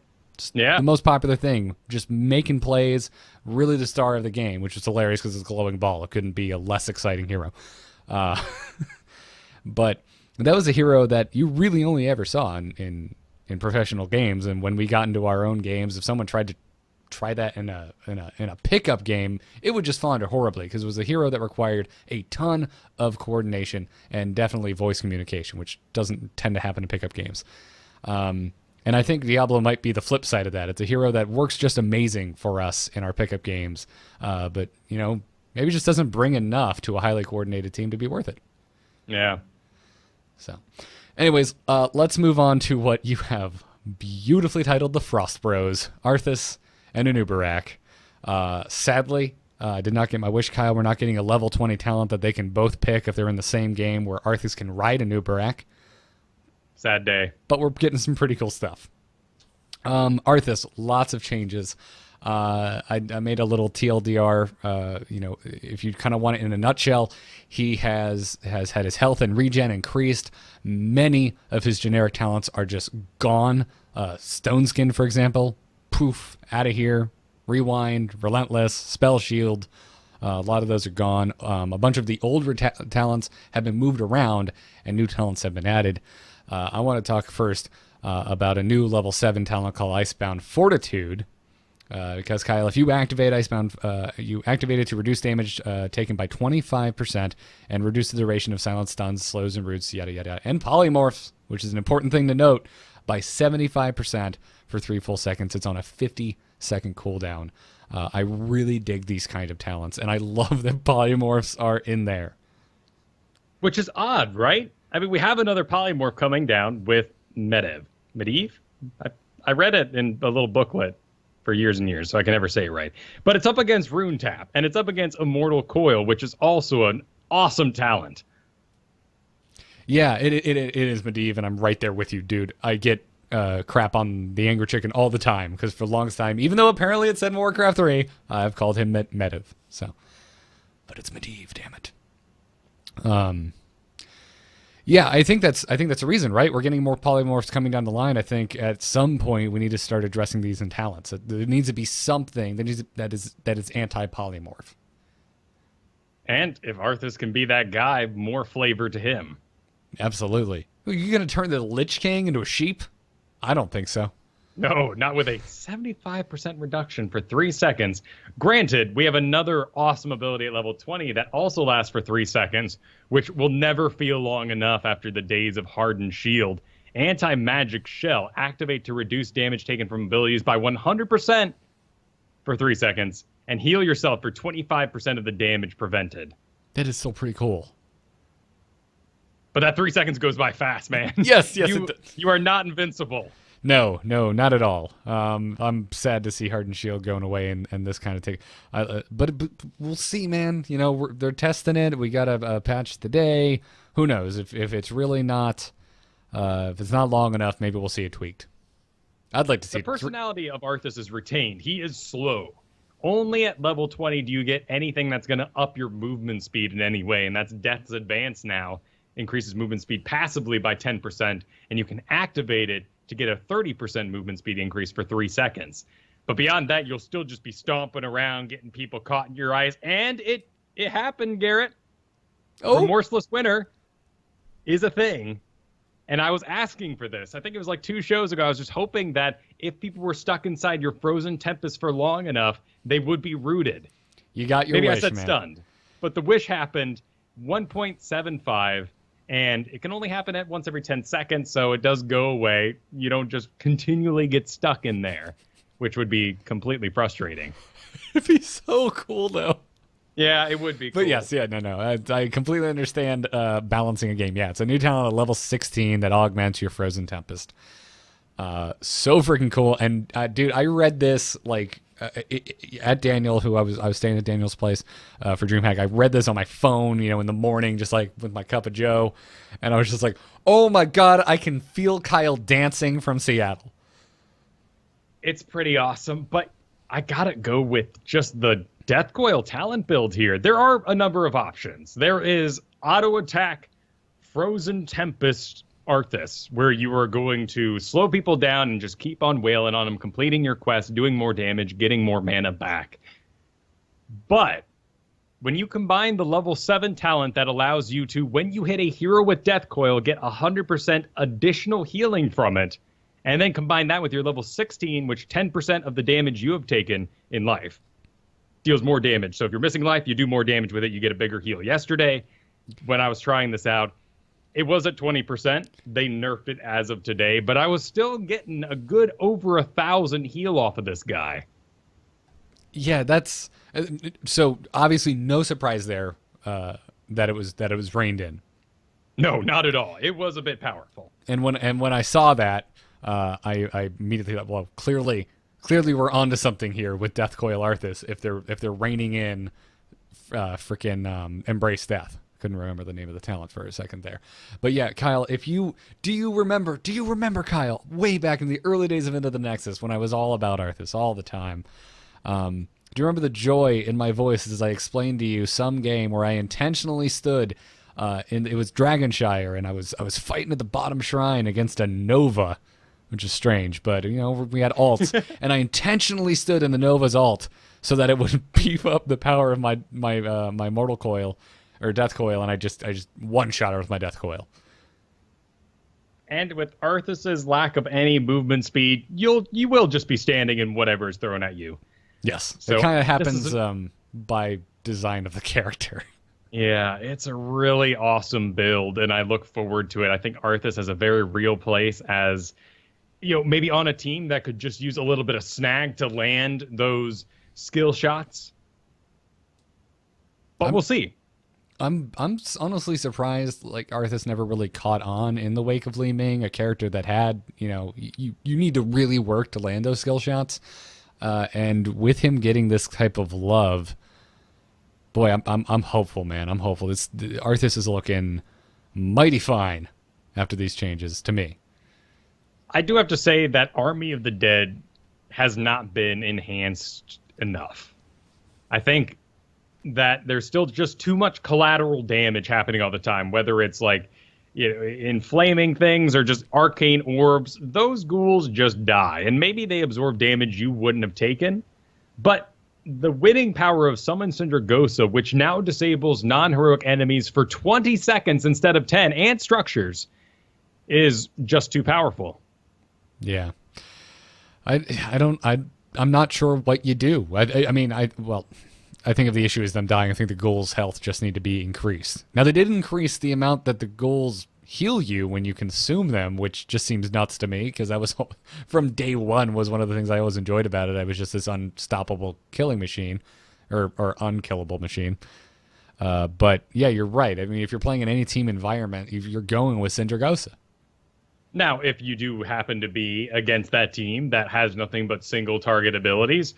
Yeah. The most popular thing, just making plays, really the star of the game, which was hilarious because it's a glowing ball. It couldn't be a less exciting hero. But that was a hero that you really only ever saw in professional games. And when we got into our own games, if someone tried to try that in a pickup game, it would just flounder horribly because it was a hero that required a ton of coordination and definitely voice communication, which doesn't tend to happen in pickup games. And I think Diablo might be the flip side of that. It's a hero that works just amazing for us in our pickup games, but you know, maybe just doesn't bring enough to a highly coordinated team to be worth it. Yeah. So, anyways, let's move on to what you have beautifully titled the Frost Bros, Arthas and Anub'arak. Sadly, I did not get my wish, Kyle. We're not getting a level 20 talent that they can both pick if they're in the same game where Arthas can ride Anub'arak. Sad day. But we're getting some pretty cool stuff. Arthas, lots of changes. I made a little TLDR. You know, if you kind of want it in a nutshell, he has had his health and regen increased. Many of his generic talents are just gone. Stone Skin, for example, poof, out of here. Rewind, Relentless, Spell Shield. A lot of those are gone. A bunch of the older talents have been moved around, and new talents have been added. I want to talk first about a new level 7 talent called Icebound Fortitude. Because, Kyle, if you activate Icebound, you activate it to reduce damage taken by 25% and reduce the duration of silent stuns, slows, and roots, yada, yada, and polymorphs, which is an important thing to note, by 75% for 3 full seconds. It's on a 50-second cooldown. I really dig these kind of talents, and I love that polymorphs are in there. Which is odd, right? I mean, we have another polymorph coming down with Medivh. I read it in a little booklet for years and years, so I can never say it right. But it's up against Rune Tap, and it's up against Immortal Coil, which is also an awesome talent. Yeah, it is Medivh, and I'm right there with you, dude. I get crap on the Angry Chicken all the time, because for the longest time, even though apparently it said Warcraft 3, I've called him Medivh. So, but it's Medivh, damn it. Yeah, I think that's a reason, right? We're getting more polymorphs coming down the line. I think at some point we need to start addressing these in talents. There needs to be something that is anti-polymorph. And if Arthas can be that guy, more flavor to him. Absolutely. Are you going to turn the Lich King into a sheep? I don't think so. No, not with a 75% reduction for 3 seconds. Granted, we have another awesome ability at level 20 that also lasts for 3 seconds, which will never feel long enough after the days of Hardened Shield. Anti-Magic Shell. Activate to reduce damage taken from abilities by 100% for 3 seconds, and heal yourself for 25% of the damage prevented. That is still pretty cool. But that 3 seconds goes by fast, man. Yes, it does. You are not invincible. No, not at all. I'm sad to see Hardened Shield going away and this kind of take. But we'll see, man. You know, they're testing it. We got a patch today. Who knows if it's really not, if it's not long enough, maybe we'll see it tweaked. I'd like to see the personality of Arthas is retained. He is slow. Only at level 20 do you get anything that's going to up your movement speed in any way, and that's Death's Advance now. Increases movement speed passively by 10%, and you can activate it to get a 30% movement speed increase for 3 seconds. But beyond that, you'll still just be stomping around, getting people caught in your eyes. And it happened, Garrett. Oh. Remorseless Winter is a thing. And I was asking for this. I think it was like 2 shows ago. I was just hoping that if people were stuck inside your Frozen Tempest for long enough, they would be rooted. You got your Maybe wish, I said man. stunned. But the wish happened 1.75. And it can only happen at once every 10 seconds, so it does go away. You don't just continually get stuck in there, which would be completely frustrating. It'd be so cool, though. Yeah, it would be cool. But yes, no. I completely understand balancing a game. Yeah, it's a new talent at level 16 that augments your Frozen Tempest. So freaking cool. And, dude, I read this, like, at Daniel, who I was staying at Daniel's place for DreamHack. I read this on my phone, in the morning, just like with my cup of joe, and I was just like, "Oh my god, I can feel Kyle dancing from Seattle." It's pretty awesome, but I gotta go with just the Death Coil talent build here. There are a number of options. There is auto attack, Frozen Tempest, Arthas, where you are going to slow people down and just keep on wailing on them, completing your quest, doing more damage, getting more mana back. But when you combine the level 7 talent that allows you to, when you hit a hero with Death Coil, get 100% additional healing from it, and then combine that with your level 16, which 10% of the damage you have taken in life deals more damage. So if you're missing life, you do more damage with it, you get a bigger heal. Yesterday, when I was trying this out, it was at 20%. They nerfed it as of today, but I was still getting a good over 1,000 heal off of this guy. Yeah, that's so obviously no surprise there that it was reined in. No, not at all. It was a bit powerful. And when I saw that, I immediately thought, well, clearly we're onto something here with Death Coil Arthas if they're reining in freaking Embrace Death. Couldn't remember the name of the talent for a second there. But yeah, Kyle, do you remember, Kyle, way back in the early days of Into the Nexus when I was all about Arthas all the time? Do you remember the joy in my voice as I explained to you some game where I intentionally stood it was Dragonshire, and I was fighting at the bottom shrine against a Nova, which is strange, but we had alts, and I intentionally stood in the Nova's alt so that it would beef up the power of my Mortal Coil or Death Coil, and I just one-shot her with my Death Coil. And with Arthas's lack of any movement speed, you will just be standing in whatever is thrown at you. Yes, so it kind of happens by design of the character. Yeah, it's a really awesome build, and I look forward to it. I think Arthas has a very real place as, maybe on a team that could just use a little bit of snag to land those skill shots. But we'll see. I'm honestly surprised Arthas never really caught on in the wake of Li Ming, a character that had, you need to really work to land those skill shots. And with him getting this type of love, Boy, I'm hopeful, man. I'm hopeful. Arthas is looking mighty fine after these changes to me. I do have to say that Army of the Dead has not been enhanced enough. I think that there's still just too much collateral damage happening all the time, whether it's like, inflaming things or just arcane orbs. Those ghouls just die, and maybe they absorb damage you wouldn't have taken. But the winning power of Summon Syndragosa, which now disables non-heroic enemies for 20 seconds instead of 10, and structures, is just too powerful. Yeah. I'm not sure what you do. I think if the issue is them dying, I think the ghouls' health just need to be increased. Now, they did increase the amount that the ghouls heal you when you consume them, which just seems nuts to me, because that was, from day one, was one of the things I always enjoyed about it. I was just this unstoppable killing machine, or unkillable machine. But, yeah, you're right. I mean, if you're playing in any team environment, you're going with Syndragosa. Now, if you do happen to be against that team that has nothing but single target abilities,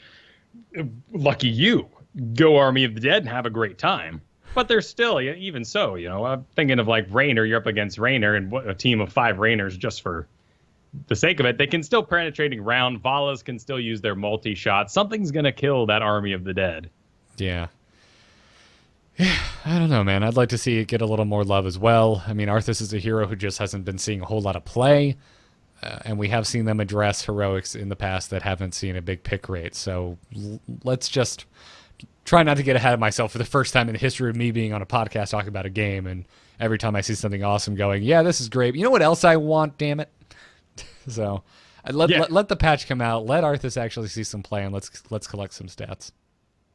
lucky you. Go Army of the Dead and have a great time. But there's still, even so, I'm thinking of like Raynor. You're up against Raynor and a team of 5 Raynors just for the sake of it. They can still penetrating round. Valas can still use their multi-shot. Something's going to kill that Army of the Dead. Yeah. I don't know, man. I'd like to see it get a little more love as well. I mean, Arthas is a hero who just hasn't been seeing a whole lot of play. And we have seen them address heroics in the past that haven't seen a big pick rate. So let's just try not to get ahead of myself for the first time in the history of me being on a podcast talking about a game, and every time I see something awesome going, yeah, this is great. You know what else I want, damn it? So let the patch come out. Let Arthas actually see some play, and let's collect some stats.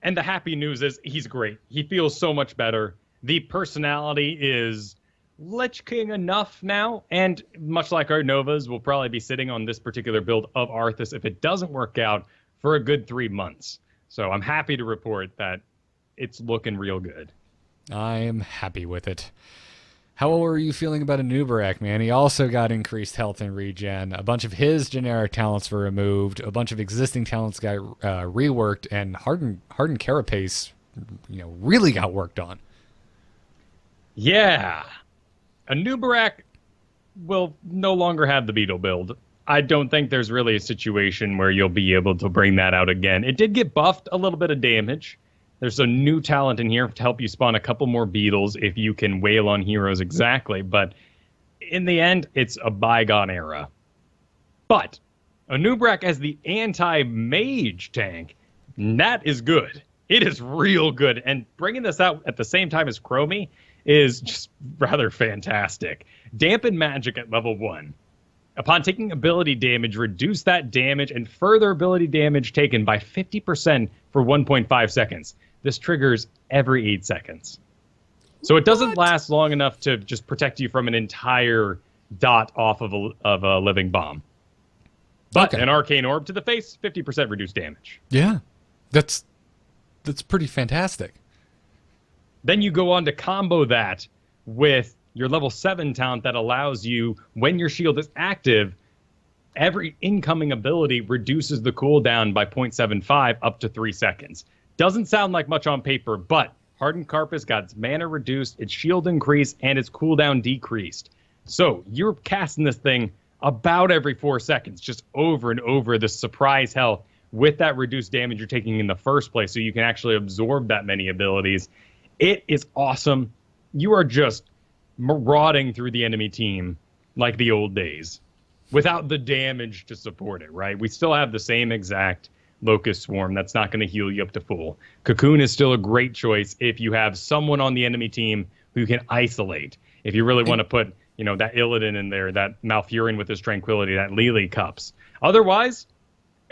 And the happy news is he's great. He feels so much better. The personality is Lich King enough now, and much like our Novas, will probably be sitting on this particular build of Arthas if it doesn't work out for a good 3 months. So I'm happy to report that it's looking real good. I'm happy with it. How are you feeling about Anub'arak, man? He also got increased health and regen. A bunch of his generic talents were removed. A bunch of existing talents got reworked, and hardened carapace, really got worked on. Yeah. Anub'arak will no longer have the Beetle build. I don't think there's really a situation where you'll be able to bring that out again. It did get buffed a little bit of damage. There's a new talent in here to help you spawn a couple more beetles if you can wail on heroes exactly. But in the end, it's a bygone era. But Anub'arak as the anti-mage tank, that is good. It is real good. And bringing this out at the same time as Chromie is just rather fantastic. Dampen magic at level 1. Upon taking ability damage, reduce that damage and further ability damage taken by 50% for 1.5 seconds. This triggers every 8 seconds. So it doesn't last long enough to just protect you from an entire dot off of a living bomb. But an arcane orb to the face, 50% reduced damage. Yeah, that's pretty fantastic. Then you go on to combo that with your level 7 talent that allows you, when your shield is active, every incoming ability reduces the cooldown by 0.75 up to 3 seconds. Doesn't sound like much on paper, but Hardened Carapace got its mana reduced, its shield increased, and its cooldown decreased. So you're casting this thing about every 4 seconds, just over and over, the surprise hell with that reduced damage you're taking in the first place, so you can actually absorb that many abilities. It is awesome. You are just marauding through the enemy team like the old days without the damage to support it, right? We still have the same exact Locust Swarm that's not going to heal you up to full. Cocoon is still a great choice if you have someone on the enemy team who you can isolate. If you really want to put, that Illidan in there, that Malfurion with his Tranquility, that Lily Cups. Otherwise,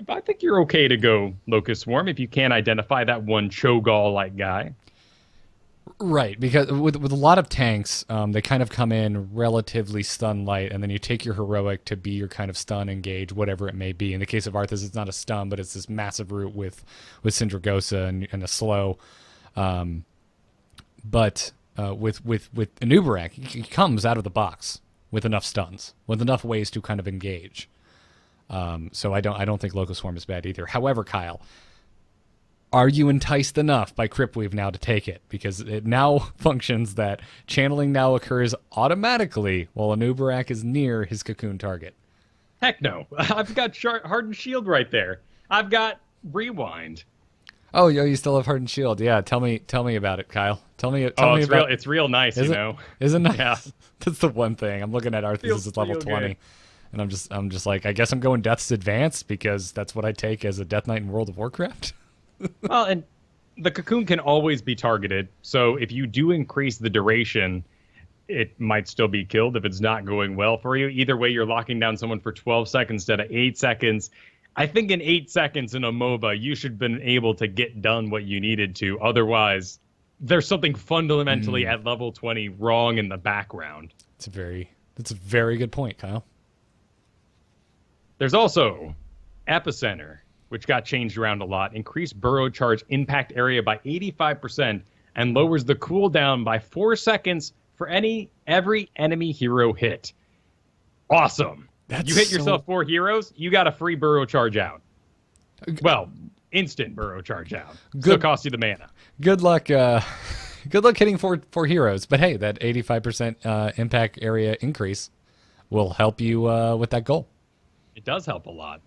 I think you're okay to go Locust Swarm if you can't identify that one Cho'Gall-like guy. Right, because with a lot of tanks, they kind of come in relatively stun light, and then you take your heroic to be your kind of stun engage, whatever it may be. In the case of Arthas, it's not a stun, but it's this massive root with Syndragosa and a slow. But with Anub'arak, he comes out of the box with enough stuns, with enough ways to kind of engage. So I don't think Locust Swarm is bad either. However, Kyle, are you enticed enough by Cryptweave now to take it? Because it now functions that channeling now occurs automatically while Anub'arak is near his cocoon target. Heck no. I've got Hardened Shield right there. I've got Rewind. Oh, yo, you still have Hardened Shield. Yeah, tell me about it, Kyle. Tell me about it. It's real nice, Is it nice? Yeah. That's the one thing. I'm looking at Arthas is level 20. Good. And I'm just like, I guess I'm going Death's Advance because that's what I take as a Death Knight in World of Warcraft. Well, and the cocoon can always be targeted. So if you do increase the duration, it might still be killed if it's not going well for you. Either way, you're locking down someone for 12 seconds instead of 8 seconds. I think in 8 seconds in a MOBA, you should have been able to get done what you needed to. Otherwise, there's something fundamentally at level 20 wrong in the background. That's a very good point, Kyle. There's also Epicenter, which got changed around a lot, increased burrow charge impact area by 85% and lowers the cooldown by 4 seconds for every enemy hero hit. Awesome. You hit yourself 4 heroes, you got a free burrow charge out. Well, instant burrow charge out. Still costs you the mana. Good luck. Good luck hitting four heroes. But hey, that 85% impact area increase will help you with that goal. It does help a lot.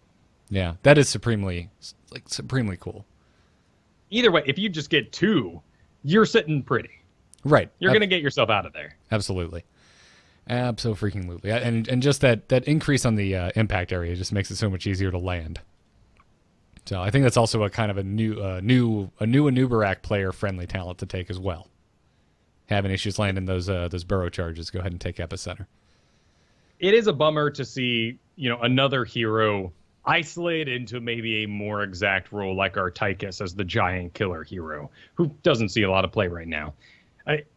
Yeah, that is supremely cool. Either way, if you just get 2, you're sitting pretty. Right. You're going to get yourself out of there. Absolutely. Absolutely. And just that increase on the impact area just makes it so much easier to land. So I think that's also a kind of a new Anub'arak player friendly talent to take as well. Having issues landing those burrow charges, go ahead and take Epicenter. It is a bummer to see, another hero isolated into maybe a more exact role like Arthas as the giant killer hero, who doesn't see a lot of play right now.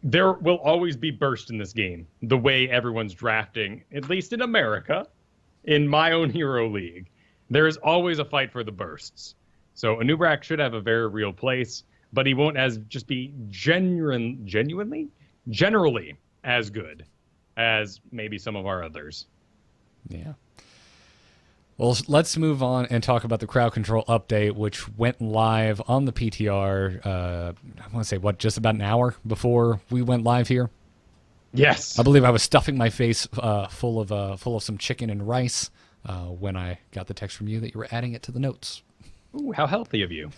There will always be burst in this game, the way everyone's drafting, at least in America, in my own hero league. There is always a fight for the bursts. So Anub'arak should have a very real place, but he won't be generally as good as maybe some of our others. Yeah. Well, let's move on and talk about the crowd control update, which went live on the PTR, I want to say, just about an hour before we went live here? Yes. I believe I was stuffing my face full of some chicken and rice when I got the text from you that you were adding it to the notes. Ooh, how healthy of you.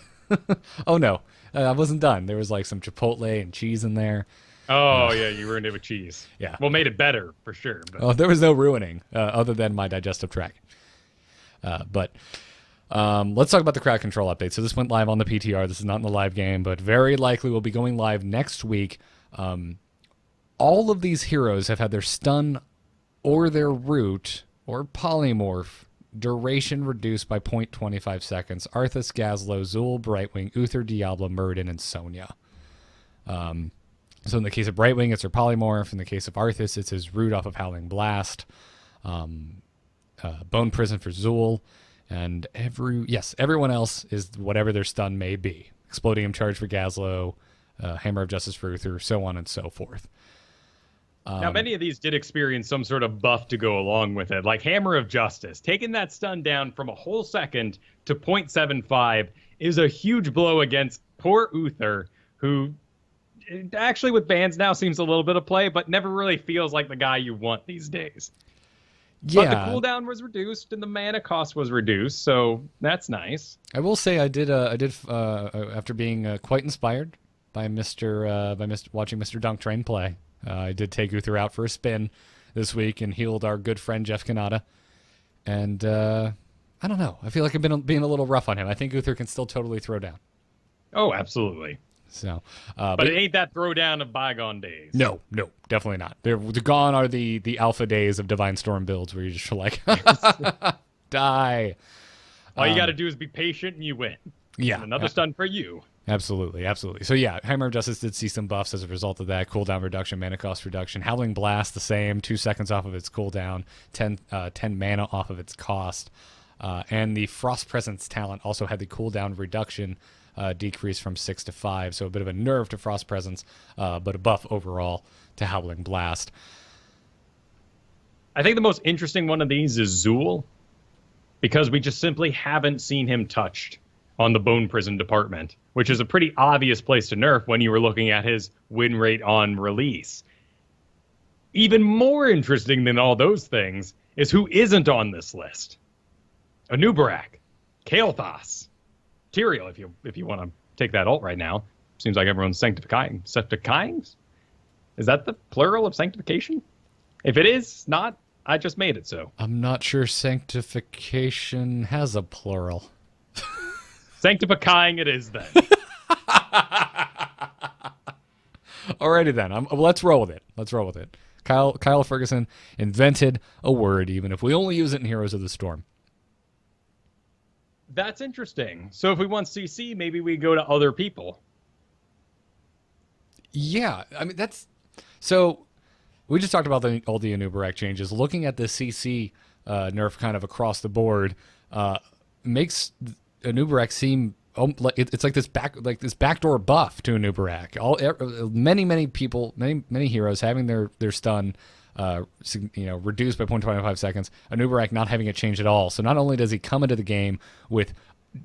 Oh, no. I wasn't done. There was like some Chipotle and cheese in there. Oh, yeah, you ruined it with cheese. Yeah. Well, made it better, for sure. But... Oh, there was no ruining other than my digestive tract. But let's talk about the crowd control update. So this went live on the PTR. This is not in the live game, but very likely will be going live next week. All of these heroes have had their stun or their root or polymorph duration reduced by 0.25 seconds. Arthas, Gazlo, Zul, Brightwing, Uther, Diablo, Muradin, and Sonya. So in the case of Brightwing, it's her polymorph. In the case of Arthas, it's his root off of Howling Blast. Bone Prison for Zul. And everyone else is whatever their stun may be. Explodium Charge for Gazlo, Hammer of Justice for Uther, so on and so forth. Now, many of these did experience some sort of buff to go along with it, like Hammer of Justice. Taking that stun down from a whole second to 0.75 is a huge blow against poor Uther, who actually with bans now seems a little bit of play, but never really feels like the guy you want these days. Yeah. But the cooldown was reduced and the mana cost was reduced, so that's nice. I will say I did after being quite inspired by watching Mr. Dunk Train play. I did take Uther out for a spin this week and healed our good friend Jeff Kanata. And I don't know. I feel like I've been being a little rough on him. I think Uther can still totally throw down. Oh, absolutely. So, but it ain't that throwdown of bygone days. No, definitely not. They're gone are the alpha days of Divine Storm builds where you just like die. All you got to do is be patient and you win. Yeah, and another stun for you. Absolutely. So yeah, Hammer of Justice did see some buffs as a result of that. Cooldown reduction, mana cost reduction. Howling Blast the same, 2 seconds off of its cooldown, 10 mana off of its cost. And the Frost Presence talent also had the cooldown reduction decrease from 6 to 5. So a bit of a nerf to Frost Presence, but a buff overall to Howling Blast. I think the most interesting one of these is Zul, because we just simply haven't seen him touched on the Bone Prison department, which is a pretty obvious place to nerf when you were looking at his win rate on release. Even more interesting than all those things is who isn't on this list. Anub'arak, Kael'thas, Tyrael, if you want to take that alt right now. Seems like everyone's sanctifying. Is that the plural of sanctification? If it is not, I just made it so. I'm not sure sanctification has a plural. Sanctifying it is then. Alrighty then. Let's roll with it. Kyle Ferguson invented a word, even if we only use it in Heroes of the Storm. That's interesting. So if we want CC, maybe we go to other people. Yeah, I mean, so we just talked about all the Anub'arak changes. Looking at the CC nerf kind of across the board makes Anub'arak seem like it's like this backdoor buff to Anub'arak. Many people, many heroes having their stun reduced by 0.25 seconds. Anub'arak not having it change at all. So not only does he come into the game with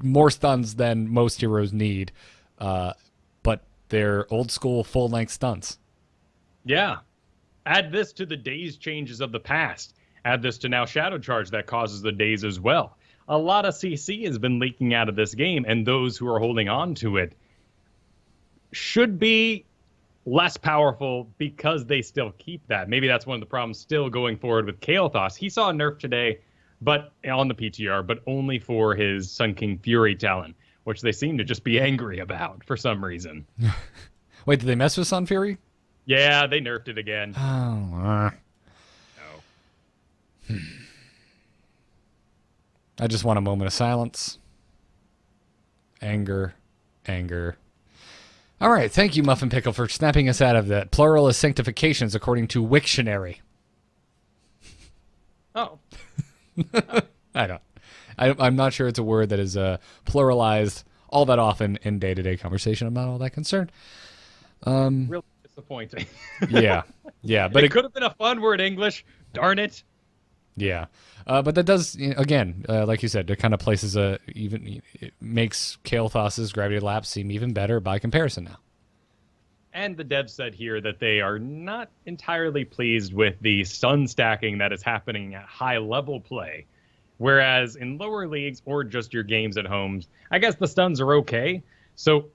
more stuns than most heroes need, but they're old school full length stuns. Yeah. Add this to the daze changes of the past. Add this to now Shadow Charge that causes the daze as well. A lot of CC has been leaking out of this game, and those who are holding on to it should be less powerful because they still keep that. Maybe that's one of the problems still going forward with Kael'thas. He saw a nerf today, but on the PTR, but only for his Sun King Fury talent, which they seem to just be angry about for some reason. Wait, did they mess with Sun Fury? Yeah, they nerfed it again. Oh. No. I just want a moment of silence. Anger. All right, thank you, Muffin Pickle, for snapping us out of that. Plural is sanctifications, according to Wiktionary. Oh. I'm not sure it's a word that is pluralized all that often in day-to-day conversation. I'm not all that concerned. Really disappointing. Yeah, but it could have been a fun word, English. Darn it. Yeah, but that does again, like you said, it kind of places it makes Kael'thas's gravity lap seem even better by comparison now. And the devs said here that they are not entirely pleased with the stun stacking that is happening at high level play. Whereas in lower leagues or just your games at home, I guess the stuns are okay. So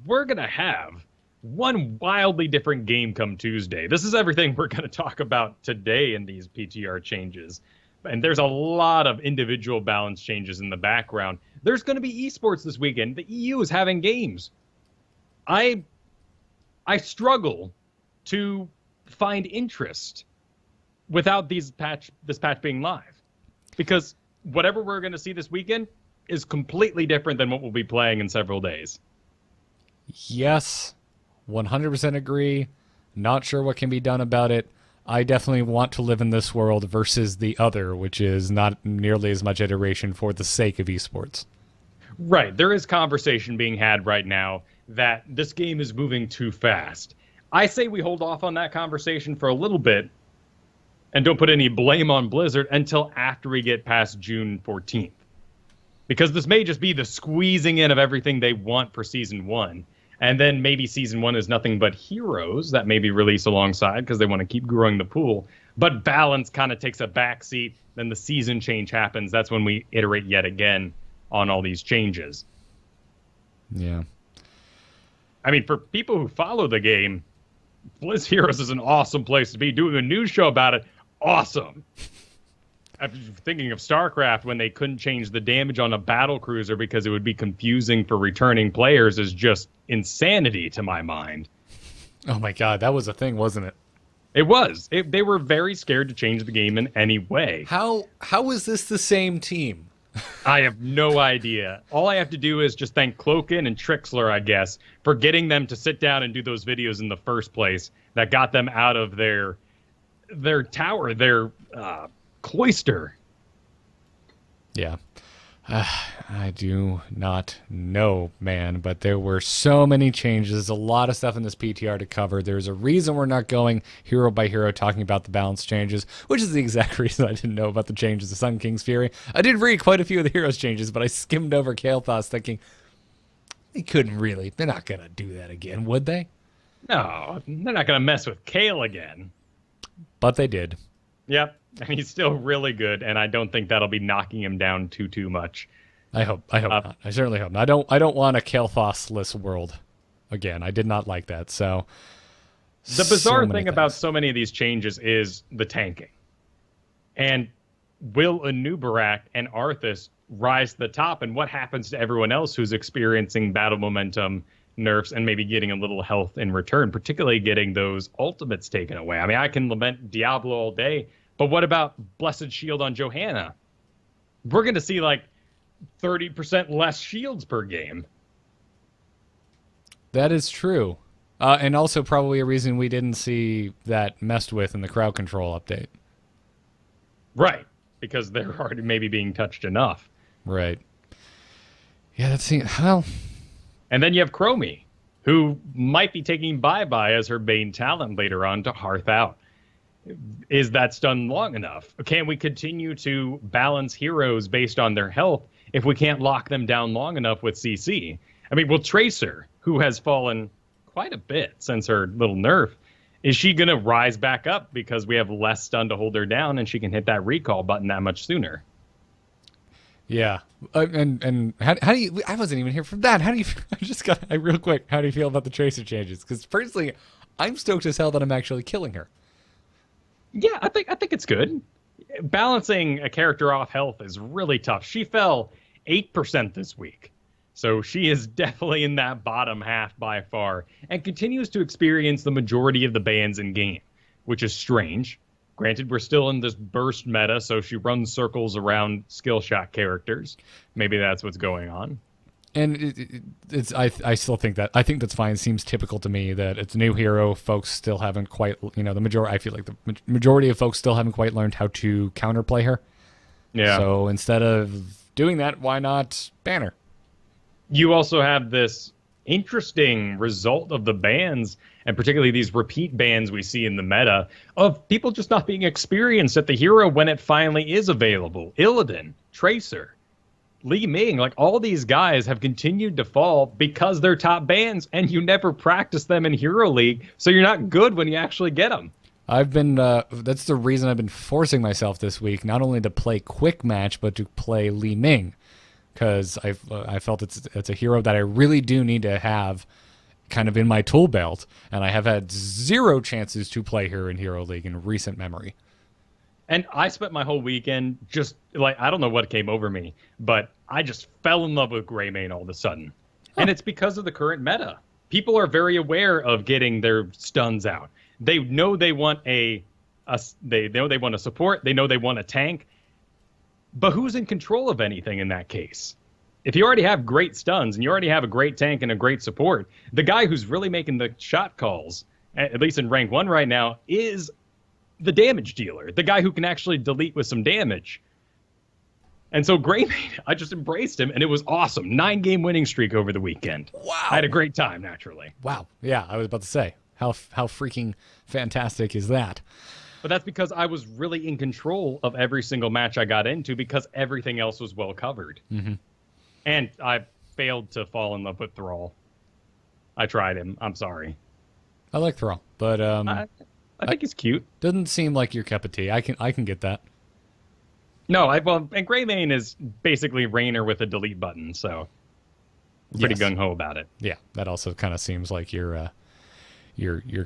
we're going to have one wildly different game come Tuesday. This is everything we're going to talk about today in these PTR changes. And there's a lot of individual balance changes in the background. There's going to be esports this weekend. The EU is having games. I struggle to find interest without this patch being live. Because whatever we're going to see this weekend is completely different than what we'll be playing in several days. Yes, 100% agree. Not sure what can be done about it. I definitely want to live in this world versus the other, which is not nearly as much iteration for the sake of esports. Right. There is conversation being had right now that this game is moving too fast. I say we hold off on that conversation for a little bit and don't put any blame on Blizzard until after we get past June 14th. Because this may just be the squeezing in of everything they want for Season 1. And then maybe Season 1 is nothing but heroes that may be released alongside because they want to keep growing the pool. But balance kind of takes a backseat. Then the season change happens. That's when we iterate yet again on all these changes. Yeah. I mean, for people who follow the game, Blizz Heroes is an awesome place to be. Doing a news show about it, awesome. I'm thinking of StarCraft when they couldn't change the damage on a battle cruiser because it would be confusing for returning players is just insanity to my mind. Oh my god, that was a thing, wasn't it? It was. They were very scared to change the game in any way. How is this the same team? I have no idea. All I have to do is just thank Cloakin and Trixler, I guess, for getting them to sit down and do those videos in the first place that got them out of their tower, their cloister. Yeah. I do not know, man, but there were so many changes. There's a lot of stuff in this PTR to cover. There's a reason we're not going hero by hero talking about the balance changes, which is the exact reason I didn't know about the changes to Sun King's Fury. I did read quite a few of the heroes changes, but I skimmed over Kael'thas thinking, They couldn't really. They're not going to do that again, would they? No, they're not going to mess with Kale again. But they did. Yep, and he's still really good, and I don't think that'll be knocking him down too much. I hope not. I certainly hope not. I don't want a Kael'thas-less world again. I did not like that. So the bizarre many thing about things. so many of these changes is the tanking. And will Anub'arak and Arthas rise to the top, and what happens to everyone else who's experiencing battle momentum nerfs and maybe getting a little health in return, particularly getting those ultimates taken away? I mean, I can lament Diablo all day, but what about Blessed Shield on Johanna? We're going to see like 30% less shields per game. That is true. And also probably a reason we didn't see that messed with in the crowd control update. Right, because they're already maybe being touched enough. Right. Yeah, that seems... Well... And then you have Chromie, who might be taking bye-bye as her main talent later on to Hearth out. Is that stun long enough? Can we continue to balance heroes based on their health if we can't lock them down long enough with CC? I mean, will Tracer, who has fallen quite a bit since her little nerf, is she going to rise back up because we have less stun to hold her down and she can hit that recall button that much sooner? Yeah. And how do you... I wasn't even here for that. How do you... real quick, how do you feel about the Tracer changes? Because personally, I'm stoked as hell that I'm actually killing her. Yeah, I think it's good. Balancing a character off health is really tough. She fell 8% this week. So she is definitely in that bottom half by far and continues to experience the majority of the bans in game, which is strange. Granted, we're still in this burst meta, so she runs circles around skill shot characters. Maybe that's what's going on. And I still think that... I think that's fine. It seems typical to me that it's a new hero. Folks still haven't quite... I feel like the majority of folks still haven't quite learned how to counterplay her. Yeah. So instead of doing that, why not ban her? You also have this interesting result of the bans, and particularly these repeat bans we see in the meta, of people just not being experienced at the hero when it finally is available. Illidan, Tracer, Li Ming, like all these guys have continued to fall because they're top bans, and you never practice them in Hero League, so you're not good when you actually get them. I've been... that's the reason I've been forcing myself this week, not only to play quick match, but to play Li Ming. Because I felt it's a hero that I really do need to have kind of in my tool belt, and I have had 0 chances to play her in Hero League in recent memory. And I spent my whole weekend just, like, I don't know what came over me, but I just fell in love with Greymane all of a sudden. And it's because of the current meta. People are very aware of getting their stuns out. They know they want they know they want a support, they know they want a tank. But who's in control of anything in that case? If you already have great stuns and you already have a great tank and a great support, the guy who's really making the shot calls, at least in rank 1 right now, is the damage dealer. The guy who can actually delete with some damage. And so Greymane, I just embraced him, and it was awesome. 9-game winning streak over the weekend. Wow. I had a great time, naturally. Wow. Yeah, I was about to say, how freaking fantastic is that? But that's because I was really in control of every single match I got into because everything else was well covered. Mm-hmm. And I failed to fall in love with Thrall. I tried him. I'm sorry. I like Thrall, but I think he's cute. doesn't seem like your cup of tea. I can get that. No, and Greymane is basically Raynor with a delete button, so I'm pretty Yes. gung-ho about it. Yeah, that also kind of seems like your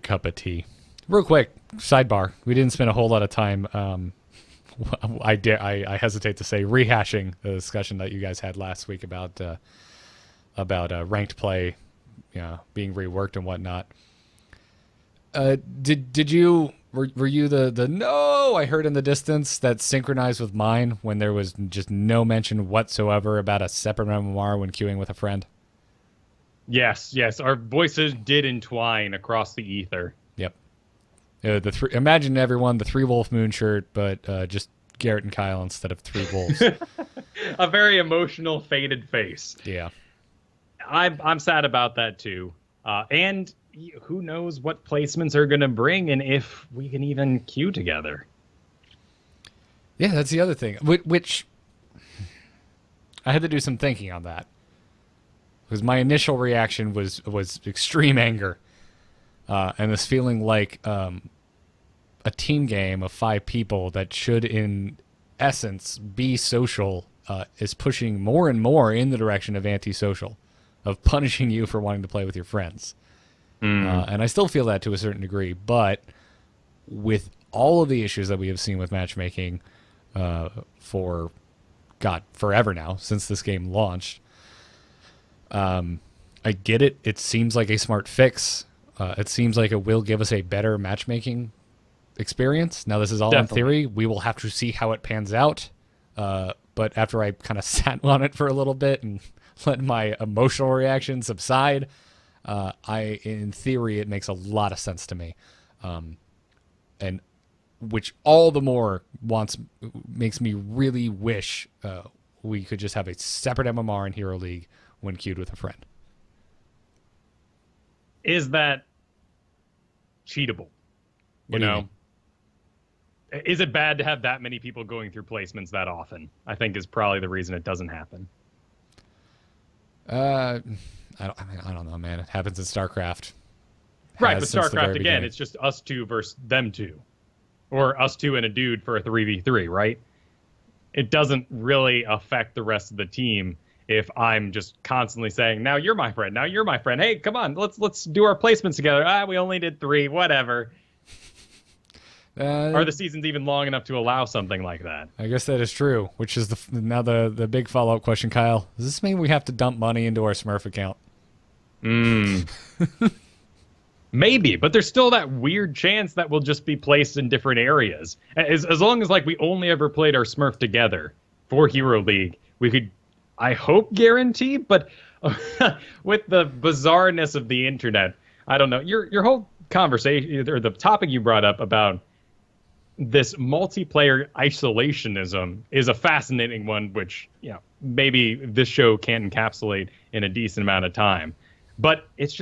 cup of tea. Real quick, sidebar. We didn't spend a whole lot of time. I hesitate to say rehashing the discussion that you guys had last week about ranked play, being reworked and whatnot. Did you were you the no I heard in the distance that synchronized with mine when there was just no mention whatsoever about a separate MMR when queuing with a friend? Yes, our voices did entwine across the ether. Yep. Imagine everyone the 3-wolf moon shirt, but just Garrett and Kyle instead of 3 wolves. A very emotional, faded face. Yeah. I'm sad about that too. And who knows what placements are going to bring and if we can even queue together. Yeah, that's the other thing. Which I had to do some thinking on that. Because my initial reaction was extreme anger, and this feeling like a team game of 5 people that should, in essence, be social, is pushing more and more in the direction of antisocial, of punishing you for wanting to play with your friends. And I still feel that to a certain degree, but with all of the issues that we have seen with matchmaking for, God, forever now, since this game launched, I get it. It seems like a smart fix. It seems like it will give us a better matchmaking experience. Now, this is all in theory. We will have to see how it pans out. But after I kind of sat on it for a little bit and let my emotional reaction subside, in theory, it makes a lot of sense to me. And which all the more makes me really wish we could just have a separate MMR in Hero League when queued with a friend. Is that cheatable? You know? Is it bad to have that many people going through placements that often? I think is probably the reason it doesn't happen. I don't know, man. It happens in StarCraft. Right, but StarCraft, again, it's just us 2 versus them 2. Or us 2 and a dude for a 3v3, right? It doesn't really affect the rest of the team if I'm just constantly saying, now you're my friend, now you're my friend. Hey, come on, let's do our placements together. We only did 3, whatever. Are the seasons even long enough to allow something like that? I guess that is true, which is now the big follow-up question, Kyle. Does this mean we have to dump money into our Smurf account? Maybe, but there's still that weird chance that we'll just be placed in different areas. As long as like we only ever played our Smurf together for Hero League, we could, I hope, guarantee, but with the bizarreness of the internet, I don't know. Your whole conversation, or the topic you brought up about this multiplayer isolationism is a fascinating one, which, you know, maybe this show can't encapsulate in a decent amount of time. But it's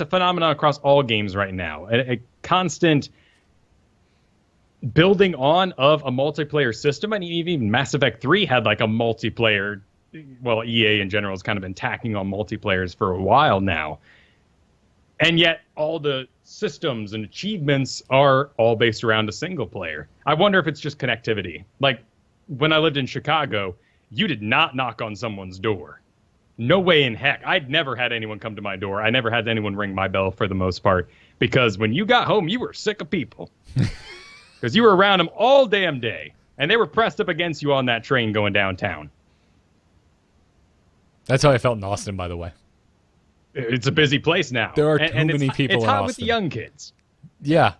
a phenomenon across all games right now. A constant building on of a multiplayer system. And even Mass Effect 3 had like a multiplayer. Well, EA in general has kind of been tacking on multiplayers for a while now. And yet all the systems and achievements are all based around a single player. I wonder if it's just connectivity. Like when I lived in Chicago, you did not knock on someone's door. No way in heck. I'd never had anyone come to my door. I never had anyone ring my bell for the most part. Because when you got home, you were sick of people. Because you were around them all damn day. And they were pressed up against you on that train going downtown. That's how I felt in Austin, by the way. It's a busy place now. There are too many people in Austin. It's hot with the young kids. Yeah.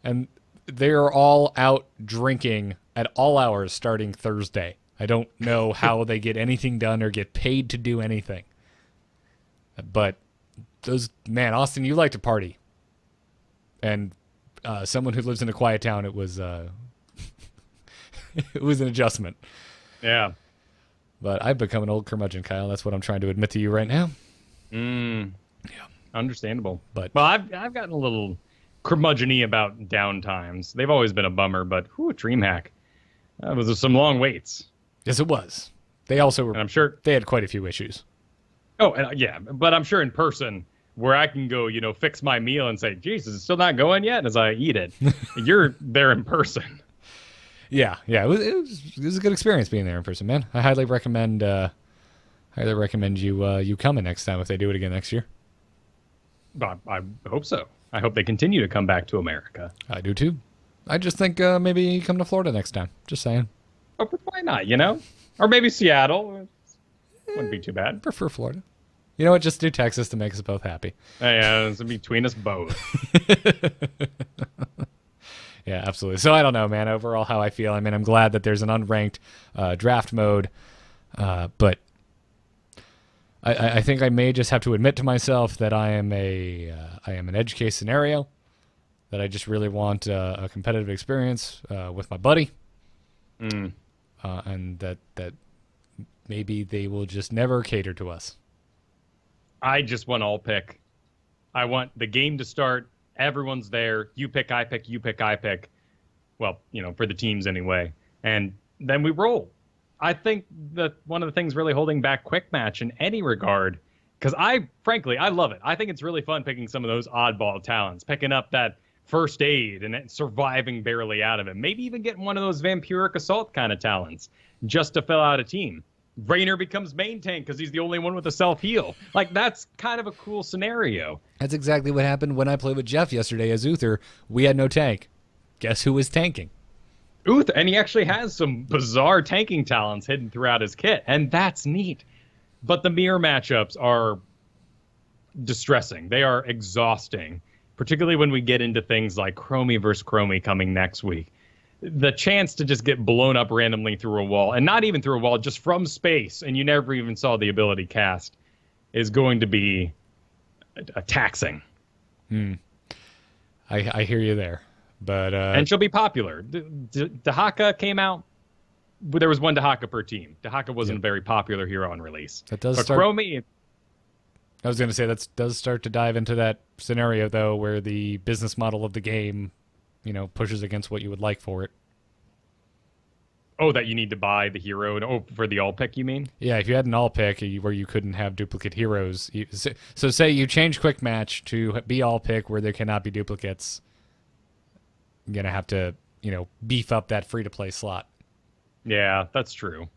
And they're all out drinking at all hours starting Thursday. I don't know how they get anything done or get paid to do anything. But Austin, you like to party. And someone who lives in a quiet town, it was it was an adjustment. Yeah. But I've become an old curmudgeon, Kyle. That's what I'm trying to admit to you right now. Yeah. Understandable. But I've gotten a little curmudgeon-y about downtimes. They've always been a bummer, but DreamHack. That was some long waits. Yes, it was. They also were. And I'm sure they had quite a few issues. Oh, and yeah, but I'm sure in person, where I can go, fix my meal and say, "Jesus, it's still not going yet," as I eat it. You're there in person. Yeah. It was a good experience being there in person, man. I highly recommend you coming next time if they do it again next year. I hope so. I hope they continue to come back to America. I do too. I just think maybe come to Florida next time. Just saying. Oh, but why not, Or maybe Seattle. Wouldn't be too bad. I prefer Florida. You know what? Just do Texas to make us both happy. Yeah, it's between us both. Yeah, absolutely. So I don't know, man, overall how I feel. I mean, I'm glad that there's an unranked draft mode, but I think I may just have to admit to myself that I am an edge case scenario, that I just really want a competitive experience with my buddy, and that maybe they will just never cater to us. I just want all pick. I want the game to start. Everyone's there. You pick, I pick, you pick, I pick. Well, for the teams anyway. And then we roll. I think that one of the things really holding back Quick Match in any regard, because frankly, I love it. I think it's really fun picking some of those oddball talents, picking up that first aid and then surviving barely out of it. Maybe even getting one of those vampiric assault kind of talents just to fill out a team. Raynor becomes main tank because he's the only one with a self-heal. Like, that's kind of a cool scenario. That's exactly what happened when I played with Jeff yesterday as Uther. We had no tank. Guess who was tanking? Uther, and he actually has some bizarre tanking talents hidden throughout his kit, and that's neat. But the mirror matchups are distressing. They are exhausting, particularly when we get into things like Chromie versus Chromie coming next week. The chance to just get blown up randomly through a wall, and not even through a wall, just from space, and you never even saw the ability cast, is going to be taxing. I hear you there. But and she'll be popular. Dahaka came out. There was one Dahaka per team. Dahaka wasn't a very popular hero on release. That does but start... Chromie... I was going to say that does start to dive into that scenario, though, where the business model of the game, pushes against what you would like for it. Oh, that you need to buy the hero for the all pick, you mean? Yeah, if you had an all pick where you couldn't have duplicate heroes. So say you change Quick Match to be all pick where there cannot be duplicates. You're going to have to, beef up that free-to-play slot. Yeah, that's true.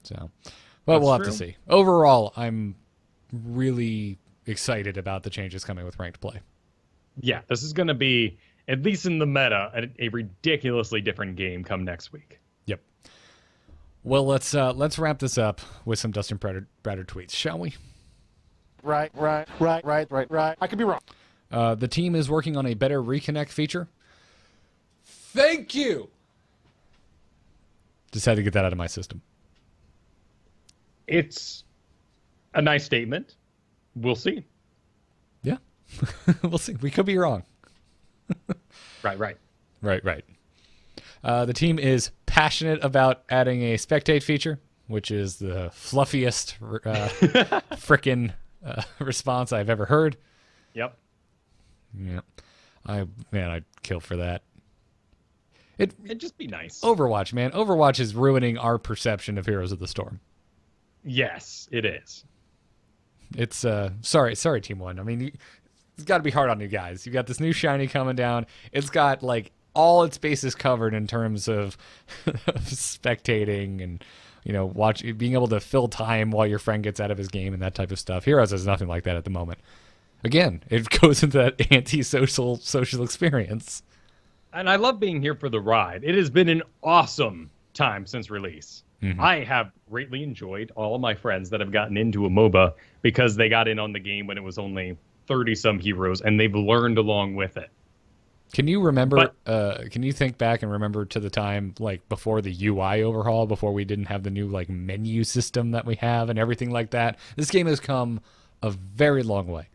So, well, we'll have to see. Overall, I'm really excited about the changes coming with ranked play. Yeah, this is going to be, at least in the meta, a ridiculously different game come next week. Yep. Well, let's wrap this up with some Dustin Bratter tweets, shall we? Right. I could be wrong. The team is working on a better reconnect feature. Thank you! Just had to get that out of my system. It's a nice statement. We'll see. Yeah. We'll see. We could be wrong. Right. The team is passionate about adding a spectate feature, which is the fluffiest frickin' response I've ever heard. Yep. Yeah. I'd kill for that. It'd just be nice. Overwatch, man. Overwatch is ruining our perception of Heroes of the Storm. Yes, it is. It's sorry, Team One. I mean, it's got to be hard on you guys. You got this new shiny coming down. It's got like all its bases covered in terms of spectating and being able to fill time while your friend gets out of his game and that type of stuff. Heroes has nothing like that at the moment. Again, it goes into that anti-social experience. And I love being here for the ride. It has been an awesome time since release. Mm-hmm. I have greatly enjoyed all of my friends that have gotten into a MOBA because they got in on the game when it was only 30-some heroes, and they've learned along with it. Can you remember, can you think back and remember to the time, like, before the UI overhaul, before we didn't have the new, like, menu system that we have and everything like that? This game has come a very long way.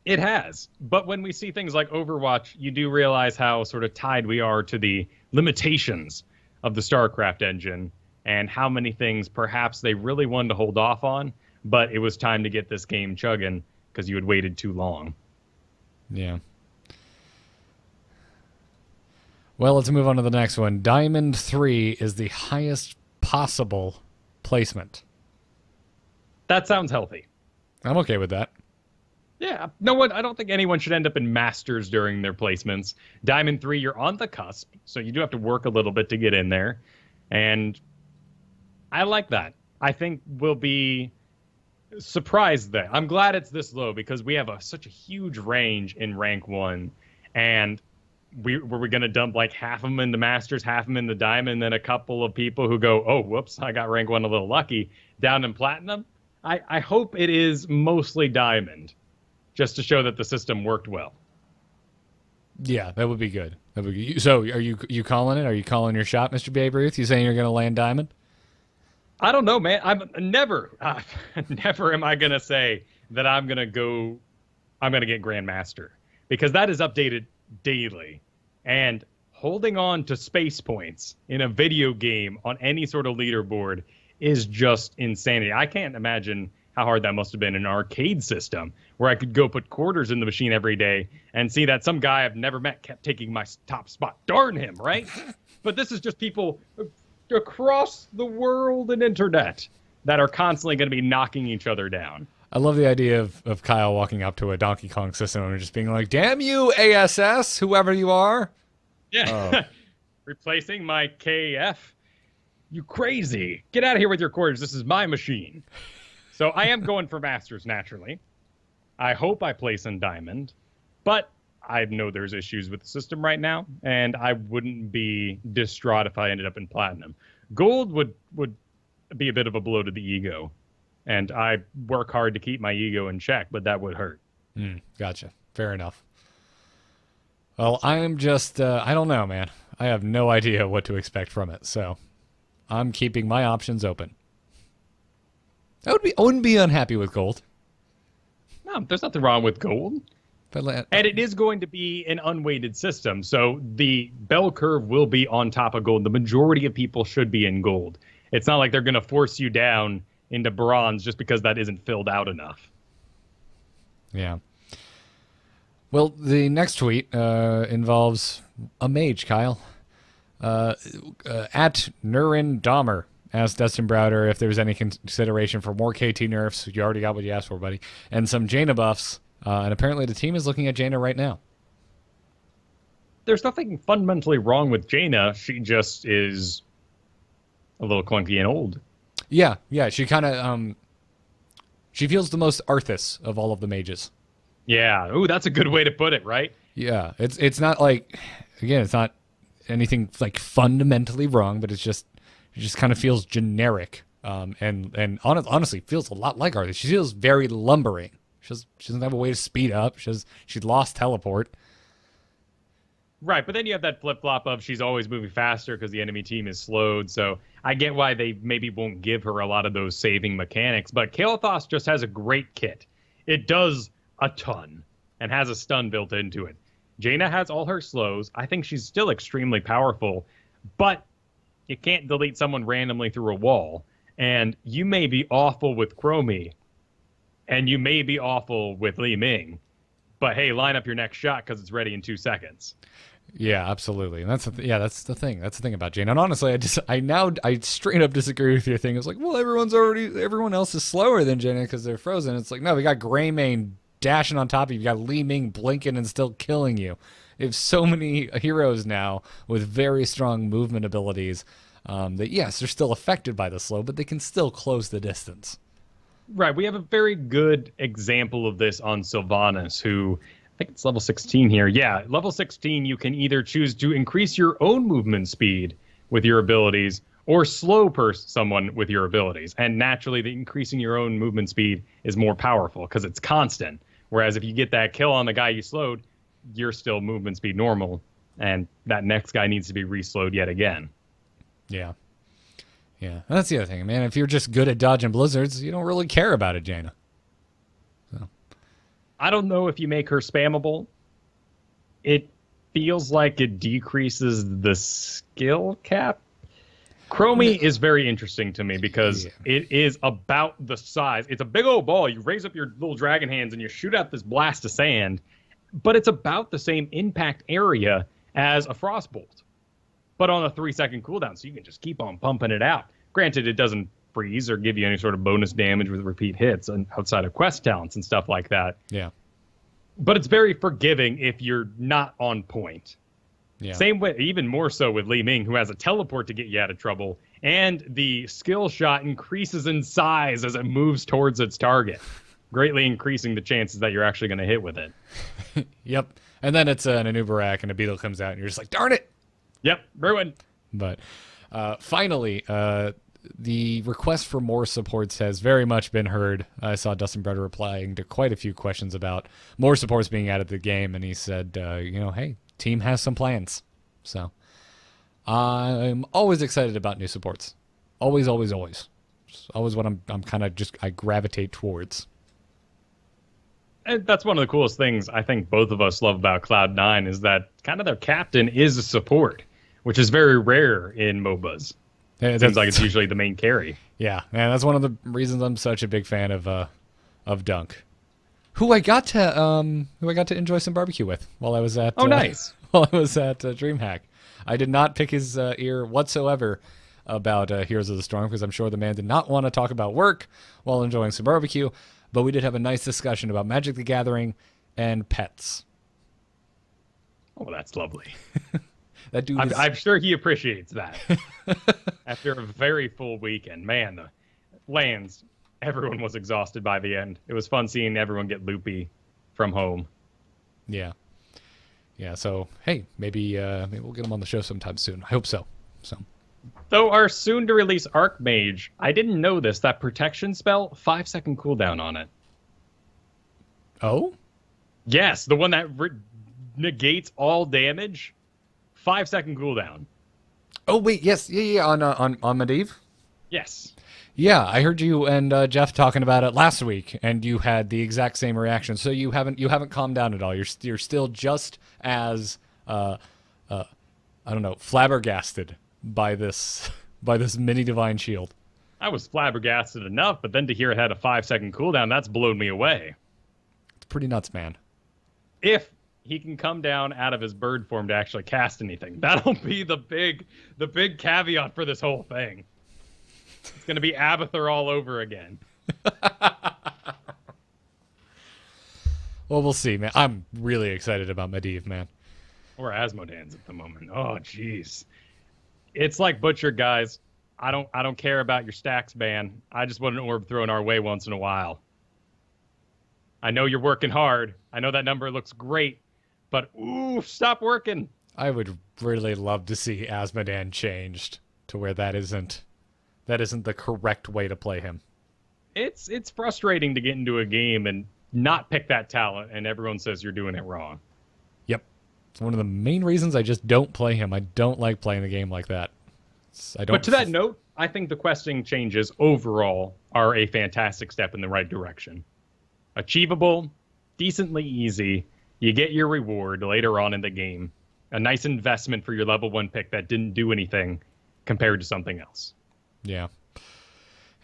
It has. But when we see things like Overwatch, you do realize how sort of tied we are to the limitations of the StarCraft engine and how many things perhaps they really wanted to hold off on, but it was time to get this game chugging because you had waited too long. Yeah. Well, let's move on to the next one. Diamond 3 is the highest possible placement. That sounds healthy. I'm okay with that. Yeah, I don't think anyone should end up in Masters during their placements. Diamond 3, you're on the cusp, so you do have to work a little bit to get in there. And I like that. I think we'll be surprised there. I'm glad it's this low because we have such a huge range in rank 1. And were we going to dump like half of them into Masters, half of them into Diamond, and then a couple of people who go, oh, whoops, I got rank 1 a little lucky, down in Platinum? I hope it is mostly Diamond, just to show that the system worked well. Yeah, that would be good. So, are you calling it? Are you calling your shot, Mr. Babe Ruth? You saying you're going to land Diamond? I don't know, man. I'm never am I going to say that I'm going to get Grandmaster, because that is updated daily. And holding on to space points in a video game on any sort of leaderboard is just insanity. I can't imagine how hard that must have been in an arcade system where I could go put quarters in the machine every day and see that some guy I've never met kept taking my top spot. Darn him, right? But this is just people across the world and internet that are constantly going to be knocking each other down. I love the idea of Kyle walking up to a Donkey Kong system owner just being like, damn you, ASS, whoever you are. Yeah. Replacing my KF. You crazy. Get out of here with your quarters. This is my machine. So I am going for Masters, naturally. I hope I place in Diamond. But I know there's issues with the system right now, and I wouldn't be distraught if I ended up in Platinum. Gold would be a bit of a blow to the ego. And I work hard to keep my ego in check, but that would hurt. Gotcha. Fair enough. Well, I'm just, I don't know, man. I have no idea what to expect from it, so I'm keeping my options open. I wouldn't be unhappy with gold. No, there's nothing wrong with gold. But And it is going to be an unweighted system, so the bell curve will be on top of gold. The majority of people should be in gold. It's not like they're going to force you down into bronze just because that isn't filled out enough. Yeah. Well, the next tweet involves a mage, Kyle. At Nurin Dahmer asked Dustin Browder if there was any consideration for more KT nerfs. You already got what you asked for, buddy. And some Jaina buffs. And apparently the team is looking at Jaina right now. There's nothing fundamentally wrong with Jaina. She just is a little clunky and old. Yeah. She kind of she feels the most Arthas of all of the mages. Yeah. Ooh, that's a good way to put it, right? Yeah. It's not like, again, it's not anything like fundamentally wrong, but it just kind of feels generic. And honestly feels a lot like Arthas. She feels very lumbering. She doesn't have a way to speed up. She's lost teleport. Right, but then you have that flip-flop of she's always moving faster because the enemy team is slowed, so I get why they maybe won't give her a lot of those saving mechanics, but Kael'thas just has a great kit. It does a ton and has a stun built into it. Jaina has all her slows. I think she's still extremely powerful, but you can't delete someone randomly through a wall, and you may be awful with Chromie, and you may be awful with Li Ming, but hey, line up your next shot because it's ready in 2 seconds. Yeah, absolutely. And that's the thing. That's the thing about Jane. And honestly, I straight up disagree with your thing. It's like, well, everyone else is slower than Jaina because they're frozen. It's like, no, we got Greymane dashing on top of you. You got Li Ming blinking and still killing you. We have so many heroes now with very strong movement abilities that, yes, they're still affected by the slow, but they can still close the distance. Right. We have a very good example of this on Sylvanas, who I think it's level 16 here. Yeah, level 16, you can either choose to increase your own movement speed with your abilities or slow someone with your abilities. And naturally, increasing your own movement speed is more powerful because it's constant. Whereas if you get that kill on the guy you slowed, you're still movement speed normal, and that next guy needs to be reslowed yet again. Yeah. Yeah, that's the other thing, man. If you're just good at dodging blizzards, you don't really care about it, Jaina. So. I don't know if you make her spammable. It feels like it decreases the skill cap. Chromie is very interesting to me because it is about the size. It's a big old ball. You raise up your little dragon hands and you shoot out this blast of sand, but it's about the same impact area as a frostbolt, but on a 3-second cooldown, so you can just keep on pumping it out. Granted, it doesn't freeze or give you any sort of bonus damage with repeat hits and outside of quest talents and stuff like that. Yeah. But it's very forgiving if you're not on point. Yeah. Same way, even more so with Li Ming, who has a teleport to get you out of trouble, and the skill shot increases in size as it moves towards its target, greatly increasing the chances that you're actually going to hit with it. Yep. And then it's an Anub'arak and a beetle comes out and you're just like, darn it. Yep, ruined. But finally, the request for more supports has very much been heard. I saw Dustin Browder replying to quite a few questions about more supports being added to the game, and he said, hey, team has some plans. So I'm always excited about new supports. Always, always, always. It's always what I'm kind of I gravitate towards. And that's one of the coolest things I think both of us love about Cloud9 is that kind of their captain is a support, which is very rare in MOBAs. It seems like it's usually the main carry. Yeah, man, that's one of the reasons I'm such a big fan of Dunk, who I got to enjoy some barbecue with while I was at nice. while I was at DreamHack. I did not pick his ear whatsoever. about Heroes of the Storm because I'm sure the man did not want to talk about work while enjoying some barbecue. But we did have a nice discussion about Magic the Gathering and pets. Oh, that's lovely. That dude I'm sure he appreciates that. After a very full weekend. Man, the lands, everyone was exhausted by the end. It was fun seeing everyone get loopy from home. Yeah. Yeah, so, hey, maybe we'll get him on the show sometime soon. I hope so. Though our soon-to-release Archmage, I didn't know this, that protection spell, 5-second cooldown on it. Oh? Yes, the one that negates all damage, 5-second cooldown. Oh, wait, yes, yeah, on Medivh? Yes. Yeah, I heard you and Jeff talking about it last week, and you had the exact same reaction. So you haven't calmed down at all. You're still just as I don't know, flabbergasted by this mini divine shield. I was flabbergasted enough, but then to hear it had a 5-second cooldown, that's blown me away. It's pretty nuts, man. If he can come down out of his bird form to actually cast anything, that'll be the big caveat for this whole thing. It's going to be Abathur all over again. Well, we'll see, man. I'm really excited about Medivh, man. Or Asmodans at the moment. Oh, jeez. It's like Butcher, guys. I don't care about your stacks ban. I just want an orb thrown our way once in a while. I know you're working hard. I know that number looks great, but ooh, stop working. I would really love to see Asmodan changed to where that isn't the correct way to play him. It's frustrating to get into a game and not pick that talent, and everyone says you're doing it wrong. Yep. It's one of the main reasons I just don't play him. I don't like playing the game like that. But to that note, I think the questing changes overall are a fantastic step in the right direction. Achievable, decently easy. You get your reward later on in the game. A nice investment for your level 1 pick that didn't do anything compared to something else. Yeah,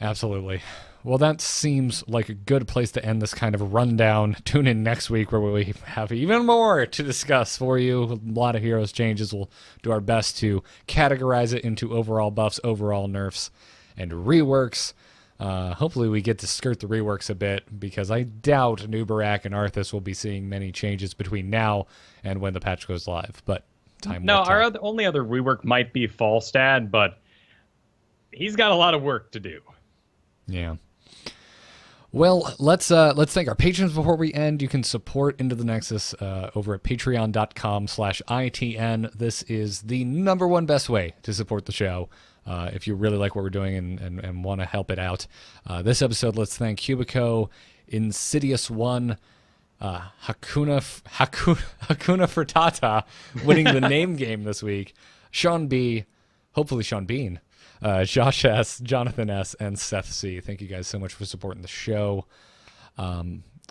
absolutely. Well, that seems like a good place to end this kind of rundown. Tune in next week where we have even more to discuss for you. A lot of Heroes changes. We'll do our best to categorize it into overall buffs, overall nerfs, and reworks. Hopefully we get to skirt the reworks a bit because I doubt Anub'arak and Arthas will be seeing many changes between now and when the patch goes live. But time will tell. Our only other rework might be Falstad, but he's got a lot of work to do. Yeah. Well, let's thank our patrons before we end. You can support Into the Nexus over at patreon.com/ITN. This is the #1 best way to support the show if you really like what we're doing and want to help it out. This episode, let's thank Cubico, Insidious One, Hakuna Frittata, winning the name game this week, Sean B, hopefully Sean Bean, Josh S, Jonathan S, and Seth C. Thank you guys so much for supporting the show.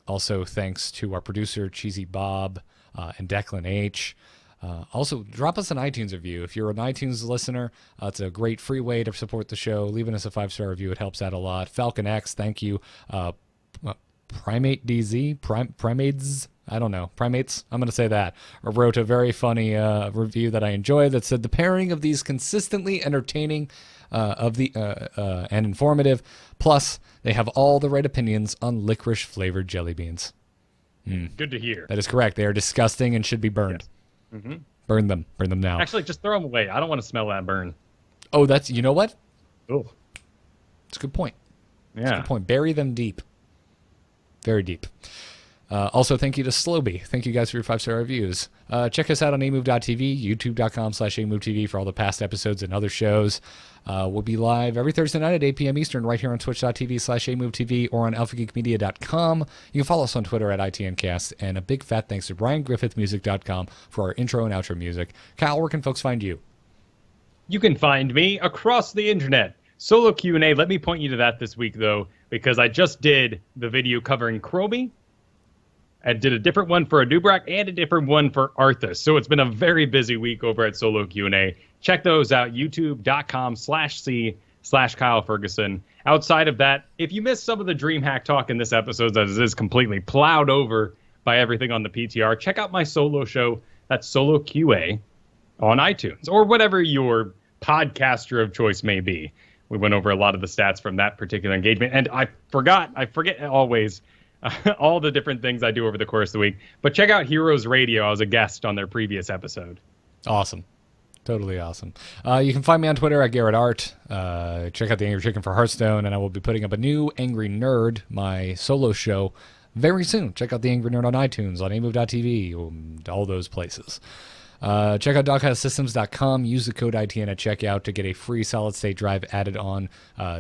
Also, thanks to our producer, Cheesy Bob, and Declan H. Also, drop us an iTunes review. If you're an iTunes listener, it's a great free way to support the show. Leaving us a 5-star review, it helps out a lot. Falcon X, thank you. Primate DZ, Primates, I don't know, Primates, I'm going to say that, wrote a very funny review that I enjoyed that said the pairing of these consistently entertaining and informative, plus they have all the right opinions on licorice-flavored jelly beans. Good to hear. That is correct. They are disgusting and should be burned. Yes. Mm-hmm. Burn them now. Actually, just throw them away. I don't want to smell that burn. Oh, you know what? Oh. It's a good point. Yeah. It's a good point. Bury them deep. Very deep. Also, thank you to Slowby. Thank you guys for your 5-star reviews. Check us out on amove.tv, youtube.com/amovetv for all the past episodes and other shows. We'll be live every Thursday night at 8 p.m. Eastern right here on twitch.tv/amovetv or on alphageekmedia.com. You can follow us on Twitter at ITNcast. And a big fat thanks to BrianGriffithMusic.com for our intro and outro music. Kyle, where can folks find you? You can find me across the internet. Solo Q&A, let me point you to that this week, though, because I just did the video covering Chromie. I did a different one for Anub'arak and a different one for Arthas. So it's been a very busy week over at Solo Q&A. Check those out, youtube.com/c/Kyle Ferguson. Outside of that, if you missed some of the DreamHack talk in this episode, that is completely plowed over by everything on the PTR, check out my solo show, that's Solo QA, on iTunes, or whatever your podcaster of choice may be. We went over a lot of the stats from that particular engagement. And I forget always all the different things I do over the course of the week. But check out Heroes Radio. I was a guest on their previous episode. Awesome. Totally awesome. You can find me on Twitter at Garrett Art. Check out the Angry Chicken for Hearthstone, and I will be putting up a new Angry Nerd, my solo show, very soon. Check out the Angry Nerd on iTunes, on amove.tv, all those places. Check out doghouse.systems.com. Use the code ITN at checkout to get a free solid-state drive added on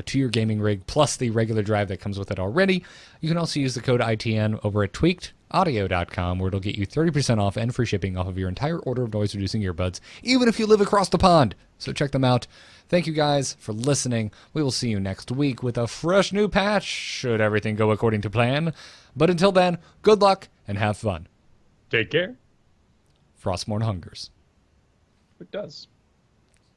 to your gaming rig, plus the regular drive that comes with it already. You can also use the code ITN over at tweakedaudio.com, where it'll get you 30% off and free shipping off of your entire order of noise-reducing earbuds, even if you live across the pond. So check them out. Thank you guys for listening. We will see you next week with a fresh new patch, should everything go according to plan. But until then, good luck and have fun. Take care. Frostmourne hungers. It does.